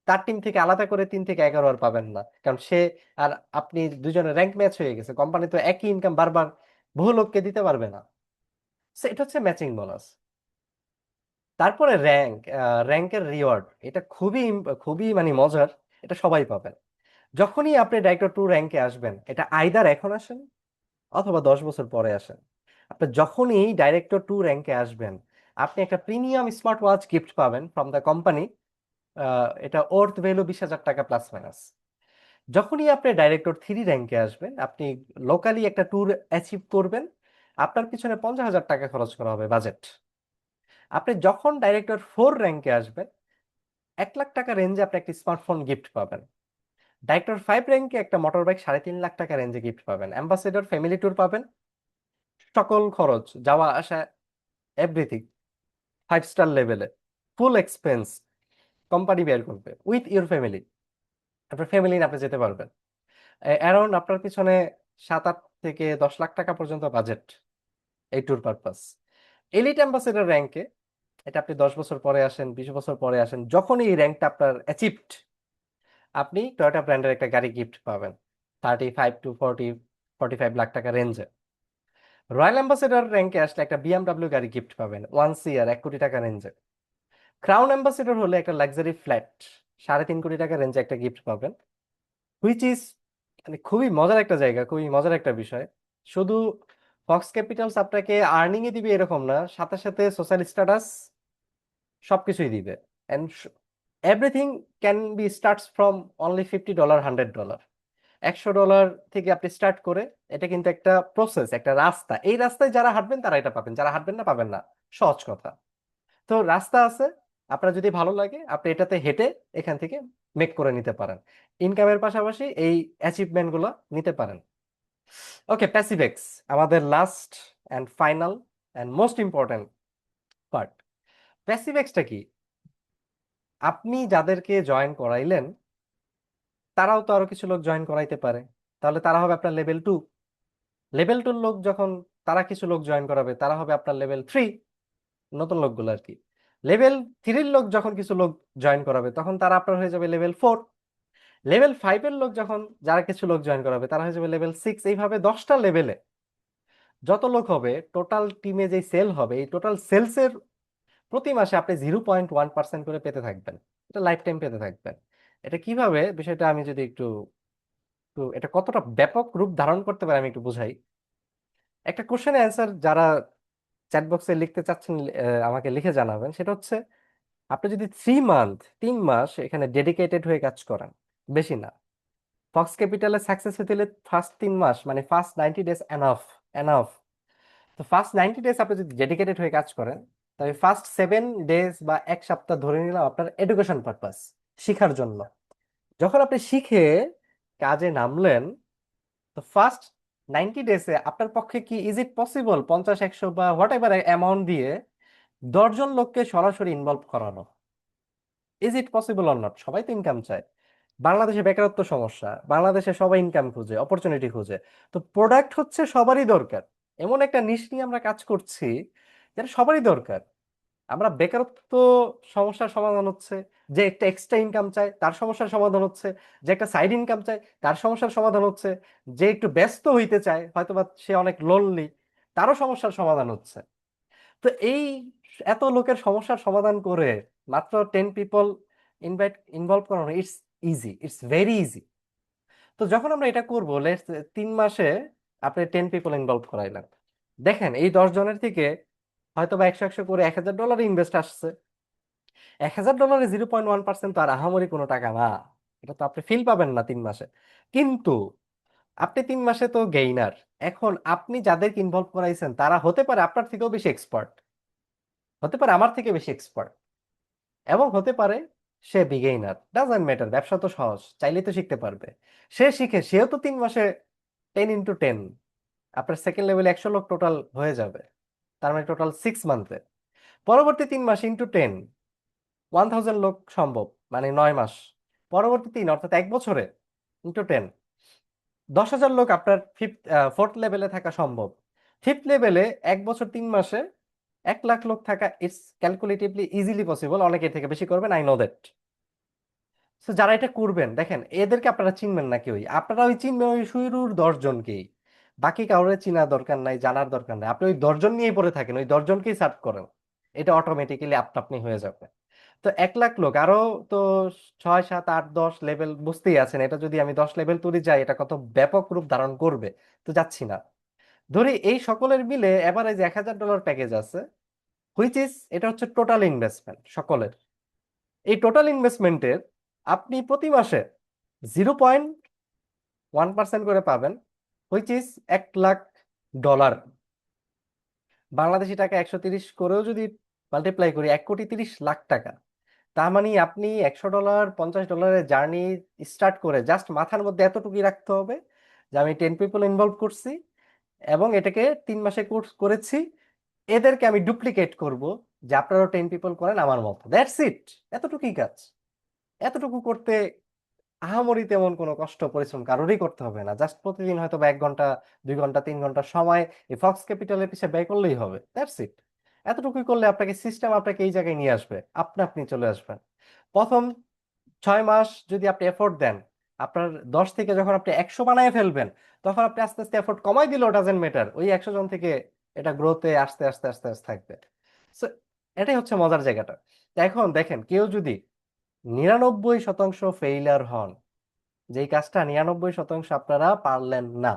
তার টিম থেকে আলাদা করে 3 থেকে 11 আর পাবেন না, কারণ সে আর আপনি দুজনের র্যাঙ্ক ম্যাচ হয়ে গেছে। কোম্পানি তো একই ইনকাম বারবার বহু লোককে দিতে পারবে না। সো এটা হচ্ছে ম্যাচিং বোনাস। তারপরে র্যাঙ্কের রিওয়ার্ড, এটা খুবই মানে মজার। এটা সবাই পাবেন যখনই আপনি ডাইরেক্টর 2 র্যাঙ্কে আসবেন। এটা আইদার এখন আসেন অথবা 10 বছর পরে আসেন। আপনি যখনই ডাইরেক্টর 2 র্যাঙ্কে আসবেন, আপনি একটা প্রিমিয়াম স্মার্ট ওয়াচ গিফট পাবেন ফ্রম দ্য কোম্পানি। এটা ওর্থ ভ্যালু 20,000 টাকা প্লাস মাইনাস। যখনই আপনি ডাইরেক্টর 3 র্যাঙ্কে আসবেন, আপনি লোকালি একটা ট্যুর অ্যাচিভ করবেন, আপনার পিছনে 50,000 টাকা খরচ করা হবে বাজেট। আপনি যখন ডাইরেক্টর 4 র্যাঙ্কে আসবেন, 1 লাখ টাকা রেঞ্জে আপনি একটা স্মার্টফোন গিফট পাবেন। ডাইরেক্টর 5 র্যাঙ্কে একটা মোটর বাইক 3.5 লাখ টাকা রেঞ্জে গিফট পাবেন। অ্যাম্বাসেডর ফ্যামিলি ট্যুর পাবেন, সকল খরচ যাওয়া আসা এভরিথিং 5 স্টার লেভেলে, ফুল এক্সপেন্স কোম্পানি বের করবে উইথ ইউর ফ্যামিলি। আপনার ফ্যামিলি নিয়ে আপনি যেতে পারবেন। অ্যারাউন্ড আপনার পিছনে 7-8 থেকে 10 লাখ টাকা পর্যন্ত বাজেট এই ট্যুর পারপাস। এলিট অ্যাম্বাসেডর র্যাঙ্কে, এটা আপনি 10 বছর পরে আসেন, 20 বছর পরে আসেন, যখন এই র্যাঙ্কটা আপনার অ্যাচিভড, আপনি টয়োটা ব্র্যান্ডের একটা গাড়ি গিফট পাবেন 35 to 40, 45 লাখ টাকা রেঞ্জে। রয়্যাল অ্যাম্বাসেডর র্যাঙ্কে আসলে একটা বিএমডব্লিউ গাড়ি গিফট পাবেন 1 CR 1 কোটি টাকা রেঞ্জে। ক্রাউন অ্যাম্বাসেডর হলে একটা লাক্সারি ফ্ল্যাট 3.5 কোটি টাকা রেঞ্জে একটা গিফট পাবেন, হুইচ ইজ মানে খুবই মজার একটা জায়গা, খুবই মজার একটা বিষয়। শুধু ফক্স ক্যাপিটালস আপনাকে আর্নিং এ দিবে এরকম না, সাথে সাথে সোশ্যাল স্ট্যাটাস সবকিছুই দিবে। And everything can be starts from only $50, $100, $100 থেকে আপনি স্টার্ট করে। এটা কিন্তু একটা প্রসেস, একটা রাস্তা। এই রাস্তায় যারা হাঁটবেন তারা এটা পাবেন, যারা হাঁটবেন না পাবেন না। সহজ কথা। তো রাস্তা আছে, আপনার যদি ভালো লাগে আপনি এটাতে হেঁটে এখান থেকে মেক করে নিতে পারেন। ইনকামের পাশাপাশি এই অ্যাচিভমেন্ট গুলো নিতে পারেন। ওকে, প্যাসিফিক্স, আমাদের last and final and most important part. প্যাসিফিক্সটা কি? আপনি যাদেরকে জয়েন করাইলেন তারাও তো আরো কিছু লোক জয়েন করাইতে পারে, তাহলে তারা হবে আপনার লেভেল 2। লেভেল 2 লোক যখন তারা কিছু লোক জয়েন করাবে, তারা হবে আপনার লেভেল 3, নতুন লোকগুলো আর কি। লেভেল 3 লোক যখন কিছু লোক জয়েন করাবে, তখন তারা আপনার হয়ে যাবে লেভেল 4। লেভেল 5 লোক যখন যারা কিছু লোক জয়েন করাবে, তারা হয়ে যাবে লেভেল 6। এইভাবে 10টা লেভেলে যত লোক হবে, টোটাল টিমে যে সেল হবে, এই টোটাল সেলসের প্রতি মাসে আপনি 0.1% করে পেতে থাকবেন। এটা লাইফ টাইম পেতে থাকবেন। এটা কিভাবে, বিষয়টা আমি যদি এটা কতটা ব্যাপক রূপ ধারণ করতে পারে আমি একটু বুঝাই। একটা কোশ্চেন অ্যান্সার যারা চ্যাট বক্সে লিখতে চাচ্ছেন, আমাকে লিখে জানাবেন। সেটা হচ্ছে, আপনি যদি 3 মাস এখানে ডেডিকেটেড হয়ে কাজ করেন, বেশি না। ফক্স ক্যাপিটালে সাকসেস হতে হলে ফার্স্ট 3 মাস মানে ফার্স্ট 90 ডেজ এনাফ, এনাফ। তো ফার্স্ট 90 ডেজ আপনি যদি ডেডিকেটেড হয়ে কাজ করেন, তবে ফার্স্ট 7 ডেজ বা 1 সপ্তাহ ধরে নিলাম আপনার এডুকেশন পারপাস, শিখার জন্য। যখন আপনি শিখে কাজে নামলেন, তো ফার্স্ট 90 ডেজে আপনার পক্ষে কি ইজ ইট পসিবল 50, 100 বা হোয়াট এভার অ্যামাউন্ট দিয়ে 10 জন লোককে সরাসরি ইনভলভ করানো? Is it possible or not? সবাই তো ইনকাম চায়। বাংলাদেশে বেকারত্ব সমস্যা, বাংলাদেশে সবাই ইনকাম খুঁজে, অপরচুনিটি খুঁজে। তো প্রোডাক্ট হচ্ছে সবারই দরকার। এমন একটা নিশ নিয়ে আমরা কাজ করছি যেটা সবারই দরকার। আমরা বেকারত্ব সমস্যার সমাধান হচ্ছে, যে একটা এক্সট্রা ইনকাম চায় তার সমস্যার সমাধান হচ্ছে, যে একটা সাইড ইনকাম চায় তার সমস্যার সমাধান হচ্ছে, যে একটু ব্যস্ত হইতে চায় হয়তোবা সে অনেক লোনলি, তারও সমস্যার সমাধান হচ্ছে। তো এই এত লোকের সমস্যার সমাধান করে মাত্র 10 পিপল ইনভলভ করানো, it's easy, it's very easy. তো যখন আমরা এটা করবো, লেটস 3 মাসে আপনি 10 পিপল ইনভলভ করাইলেন, দেখেন এই 10 জনের থেকে হয়তো বা 100 100 করে $1,000 ইনভেস্ট আসছে। $1,000 0.1% তো আর আহামরি কোনো টাকা না। এটা তো আপনি ফিল পাবেন না 3 মাসে। কিন্তু আপনি 3 মাসে তো গেইনার। এখন আপনি যাদেরকে ইনভলভ করাইছেন তারা হতে পারে আপনার থেকেও বেশি এক্সপার্ট, হতে পারে আমার থেকে বেশি এক্সপার্ট, এবং হতে পারে সে বিগেইনার। ডাজন্ট ম্যাটার, ব্যবসা তো সহজ, চাইলেই তো শিখতে পারবে। সে শিখে সেও তো 3 মাসে 10 × 10, আপনার সেকেন্ড লেভেলে 100 লোক টোটাল হয়ে যাবে। তার মানে টোটাল 6 মান্থে, পরবর্তী 3 মাস × 10, 1000 লোক সম্ভব, মানে 9 মাস। পরবর্তী 3 অর্থাৎ 1 বছরে × 10, 10,000 লোক আপনার ফোর্থ লেভেলে থাকা সম্ভব। ফিফথ লেভেলে 1 বছর 3 মাসে 1 লাখ লোক থাকা ইটস ক্যালকুলেটিভলি ইজিলি পসিবল। অনেকে এর থেকে বেশি করবেন, আই নো দ্যাট। তো যারা এটা করবেন, দেখেন এদেরকে আপনারা চিনবেন না কেউই, আপনারা ওই চিনবেন ওই শুরুর 10 জনকেই। বাকি কাউরে চিনার দরকার নাই, জানার দরকার নাই। আপনি ওই 10 জন নিয়েই পড়ে থাকেন, ওই 10 জনকেই সার্ভ করেন। এটা অটোমেটিক্যালি আপনি হয়ে যাবে। তো 1 লাখ লোক আরো, তো 6 7 8 10 লেভেল বুঝতেই আছেন, এটা যদি আমি 10 লেভেল তুলে যাই এটা কত ব্যাপক রূপ ধারণ করবে। তো যাচ্ছি না। ধরি এই সকলের মিলে এভারেজ $1,000 প্যাকেজ আছে, হুইচ ইজ, এটা হচ্ছে টোটাল ইনভেস্টমেন্ট সকলের। এই টোটাল ইনভেস্টমেন্টের আপনি প্রতি মাসে 0.1% করে পাবেন, হুইচ ইজ $1 লাখ। বাংলাদেশি টাকা 130 করেও যদি মাল্টিপ্লাই করি, 1,30,00,000 টাকা। তার মানে আপনি $100 $50 জার্নি স্টার্ট করে জাস্ট মাথার মধ্যে এতটুকুই রাখতে হবে যে আমি 10 পিপল ইনভলভ করছি এবং এটাকে 3 মাসে কোর্স করেছি, এদেরকে আমি ডুপ্লিকেট করব, যে আপনারাও 10 পিপল করেন আমার মতো, দ্যাটস ইট। এতটুকুই কাজ। এতটুকু করতে আহামরি তেমন কোনো কষ্ট পরিশ্রম কারোরই করতে হবে না, জাস্ট প্রতিদিন হয়তো বা 1 ঘন্টা 2 ঘন্টা 3 ঘন্টা সময় এই ফক্স ক্যাপিটালের পিছিয়ে ব্যয় করলেই হবে, দ্যাটস ইট। এতটুকুই করলে আপনাকে সিস্টেম আপনাকে এই জায়গায় নিয়ে আসবে, আপনি চলে আসবেন। প্রথম 6 মাস যদি আপনি এফোর্ট দেন, আপনার 10 থেকে যখন আপনি 100 বানায় ফেলবেন, তখন আপনি আস্তে আস্তে এফোর্ট কমাই দিলেও ডাজেন্ট ম্যাটার, ওই 100 জন থেকে এটা গ্রোথে আস্তে আস্তে আস্তে আস্তে থাকবে। সো এটাই হচ্ছে মজার জায়গাটা। তো এখন দেখেন, কেউ যদি 99% ফেইলার হন, যেই কাজটা 99% আপনারা পারলেন না,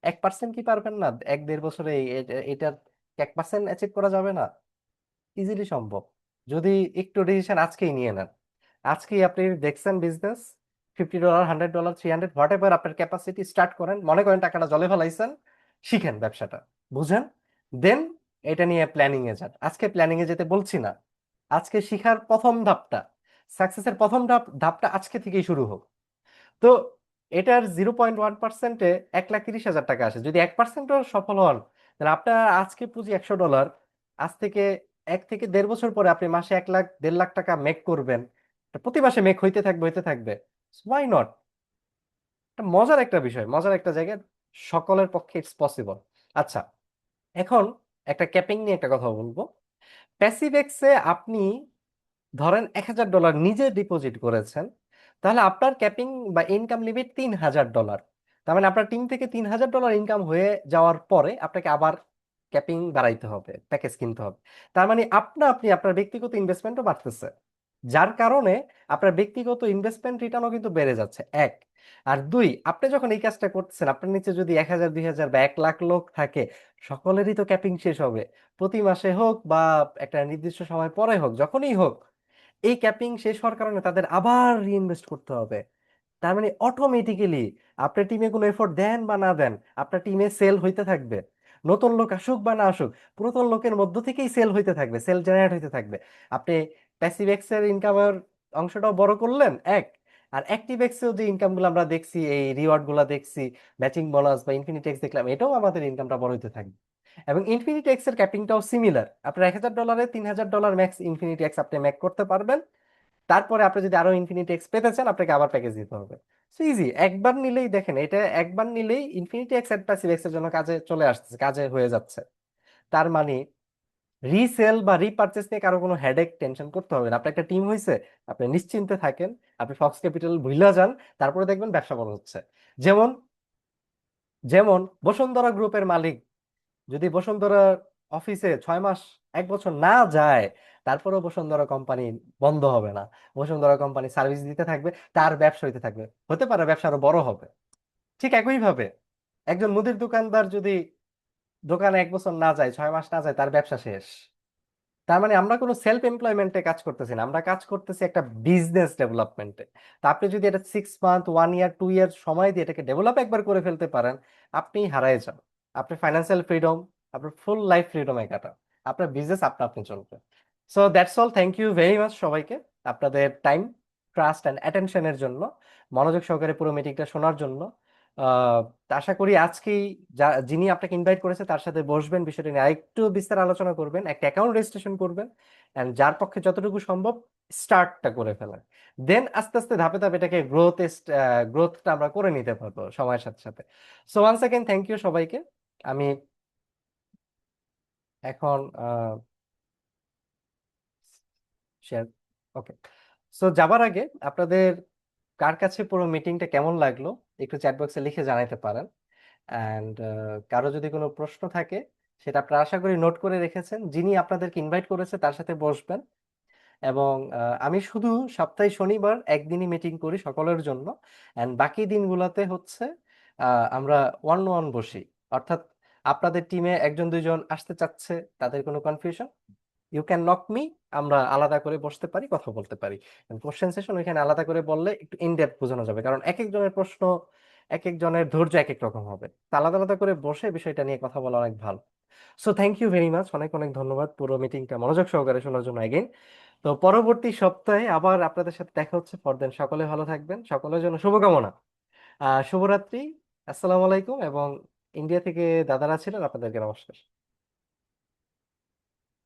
1% কি পারবেন না? 1 1.5 বছরে এটার 1% অ্যাচিভ করা যাবে না? ইজিলি সম্ভব, যদি একটু ডিসিশন আজকেই নিয়ে নেন। আজকেই আপনি দেখছেন বিজনেস, $50 $100 300 হোয়াট এভার আপনার ক্যাপাসিটি, স্টার্ট করেন। মনে করেন টাকাটা জলে ফেলাইছেন, শিখেন ব্যবসাটা, বুঝেন, দেন এটা নিয়ে প্ল্যানিং এ যান। আজকে প্ল্যানিং এ যেতে বলছি না, আজকে শিখার প্রথম ধাপটা, সাকসেসের প্রথম ধাপটা আজকে থেকেই শুরু হোক। তো এটার 0.1%-এ 1,30,000 টাকা আসে। যদি 1%ও সফল হন, তাহলে আপনার আজকে পুঁজি $100, আজ থেকে 1 থেকে 1.5 বছর পরে আপনি মাসে 1 লাখ 1.5 লাখ টাকা মেক করবেন। এটা প্রতি মাসে মেক হইতে থাকবে। Why not? এটা মজার একটা বিষয়, মজার একটা জায়গা, সকলের পক্ষে ইটস পসিবল। আচ্ছা, এখন একটা ক্যাপিং নিয়ে একটা কথা বলবো। প্যাসিভেক্সে আপনি ধরেন $1,000 নিজে ডিপোজিট করেছেন, তাহলে আপনার ক্যাপিং বা ইনকাম লিমিট $3,000। তার মানে আপনার টিম থেকে $3,000 ইনকাম হয়ে যাওয়ার পরে আপনাকে আবার ক্যাপিং বাড়াইতে হবে, প্যাকেজ কিনতে হবে। তার মানে আপনি আপনার ব্যক্তিগত ইনভেস্টমেন্টও বাড়তেছে, যার কারণে আপনার ব্যক্তিগত ইনভেস্টমেন্ট রিটার্নও কিন্তু বেড়ে যাচ্ছে, এক। আর দুই, আপনি যখন এই কাজটা করতেছেন, আপনার নিচে যদি 1,000 2,000 বা 1 লাখ লোক থাকে, সকলেরই তো ক্যাপিং শেষ হবে। প্রতি মাসে হোক বা একটা নির্দিষ্ট সময় পরে হোক, যখনই হোক, এই ক্যাপিং শেষ হওয়ার কারণে তাদের আবার রিইনভেস্ট করতে হবে। তার মানে অটোমেটিক্যালি আপনার টিমে কোনো এফোর্ট দেন বা না দেন, আপনার টিমে সেল হইতে থাকবে। নতুন লোক আসুক বা না আসুক, পুরাতন লোকের মধ্য থেকেই সেল হইতে থাকবে, সেল জেনারেট হইতে থাকবে। আপনি প্যাসিভ এক্সের ইনকামের অংশটাও বড় করলেন, এক। আর অ্যাক্টিভ এক্সেও যে ইনকাম গুলো আমরা দেখছি, এই রিওয়ার্ড গুলা দেখছি, ম্যাচিং বোনাস বা ইনফিনিটি এক্স দেখলাম, এটাও আমাদের ইনকামটা বড় হইতে থাকবে। এবং ইনফিনিটি এক্স এর ক্যাপিংটাও সিমিলার, আপনার $1,000-এ $3,000 ম্যাক্স ইনফিনিটি এক্স আপনি ম্যাক করতে পারবেন। তারপরে আপনি যদি আরো ইনফিনিটি এক্স পেতে চান, আপনাকে আবার প্যাকেজ দিতে হবে। সো ইজি, একবার নিলেই দেখেন, এটা একবার নিলেই infinity X and passive X এর জন্য কাজে চলে আসছে, কাজে হয়ে যাচ্ছে। তার মানে রিসেল বা রিপারচেস নিয়ে কারো কোনো হেডেক টেনশন করতে হবে না। আপনার একটা টিম হয়েছে, আপনি নিশ্চিন্তে থাকেন, আপনি ফক্স ক্যাপিটাল ভুইলা যান, তারপরে দেখবেন ব্যবসা বড় হচ্ছে। যেমন যেমন বসুন্ধরা গ্রুপের মালিক যদি বসুন্ধরা অফিসে 6 মাস 1 বছর না যায়, তারপরেও বসুন্ধরা কোম্পানি বন্ধ হবে না, বসুন্ধরা কোম্পানি সার্ভিস দিতে থাকবে, তার ব্যবসা হইতে থাকবে, হতে পারে ব্যবসা আরো বড় হবে। ঠিক একইভাবে একজন মুদির দোকানদার যদি দোকানে 1 বছর না যায়, 6 মাস না যায়, তার ব্যবসা শেষ। তার মানে আমরা কোনো সেলফ এমপ্লয়মেন্টে কাজ করতেছি না, আমরা কাজ করতেছি একটা বিজনেস ডেভেলপমেন্টে। তা আপনি যদি এটা 6 মান্থ 1 ইয়ার 2 ইয়ার সময় দিয়ে এটাকে ডেভেলপ একবার করে ফেলতে পারেন, আপনি হারায় যান। আপনার ফাইন্যান্সিয়াল ফ্রিডম, আপনার ফুল লাইফ ফ্রিডমে কাটান, আপনার বিজনেস আপনি চলবে। So that's all, thank you very much সবাইকে, আপনাদের টাইম, ট্রাস্ট অ্যান্ড অ্যাটেনশনের জন্য, মনোযোগ সহকারে পুরো মিটিংটা শোনার জন্য। আহ আশা করি আজকেই যিনি আপনাকে ইনভাইট করেছে তার সাথে বসবেন, বিষয়টা নিয়ে আরেকটু বিস্তার আলোচনা করবেন, একটা অ্যাকাউন্ট রেজিস্ট্রেশন করবেন, এন্ড যার পক্ষে যতটুকু সম্ভব স্টার্টটা করে ফেলেন। দেন আস্তে আস্তে ধাপে ধাপে এটাকে গ্রোথটা আমরা করে নিতে পারবো সময়ের সাথে সাথে। So one second thank you সবাইকে। আমি এখন শেয়ার, ওকে। সো যাবার আগে আপনাদের কার কাছে পুরো মিটিংটা কেমন লাগলো একটু চ্যাট বক্সে লিখে জানাতে পারেন। অ্যান্ড কারো যদি কোনো প্রশ্ন থাকে সেটা আপনারা আশা করি নোট করে রেখেছেন। যিনি আপনাদেরকে ইনভাইট করেছে তার সাথে বসবেন। এবং আমি শুধু সপ্তাহে শনিবার একদিনই মিটিং করি সকলের জন্য, অ্যান্ড বাকি দিনগুলোতে হচ্ছে আমরা ওয়ান ওয়ান বসি। অর্থাৎ আপনাদের টিমে একজন দুইজন আসতে চাচ্ছে, তাদের কোনো confusion, you can knock me, আমরা আলাদা করে বসতে পারি, কথা বলতে পারি। কোশ্চেন সেশন ওইখানে আলাদা করে বললে একটু ইন ডেপথ বোঝানো যাবে, কারণ এক একজনের প্রশ্ন, এক একজনের ধৈর্য এক এক রকম হবে। তা আলাদা আলাদা করে বসে বিষয়টা নিয়ে কথা বলা অনেক ভালো। So thank you very much, অনেক অনেক ধন্যবাদ পুরো মিটিংটা মনোযোগ সহকারে শোনার জন্য এগেইন। তো পরবর্তী সপ্তাহে আবার আপনাদের সাথে দেখা হচ্ছে। ফর দেন সকলে ভালো থাকবেন, সকলের জন্য শুভকামনা। শুভরাত্রি। আসসালামু আলাইকুম। এবং ইন্ডিয়া থেকে দাদারা ছিলেন, আপনাদেরকে নমস্কার।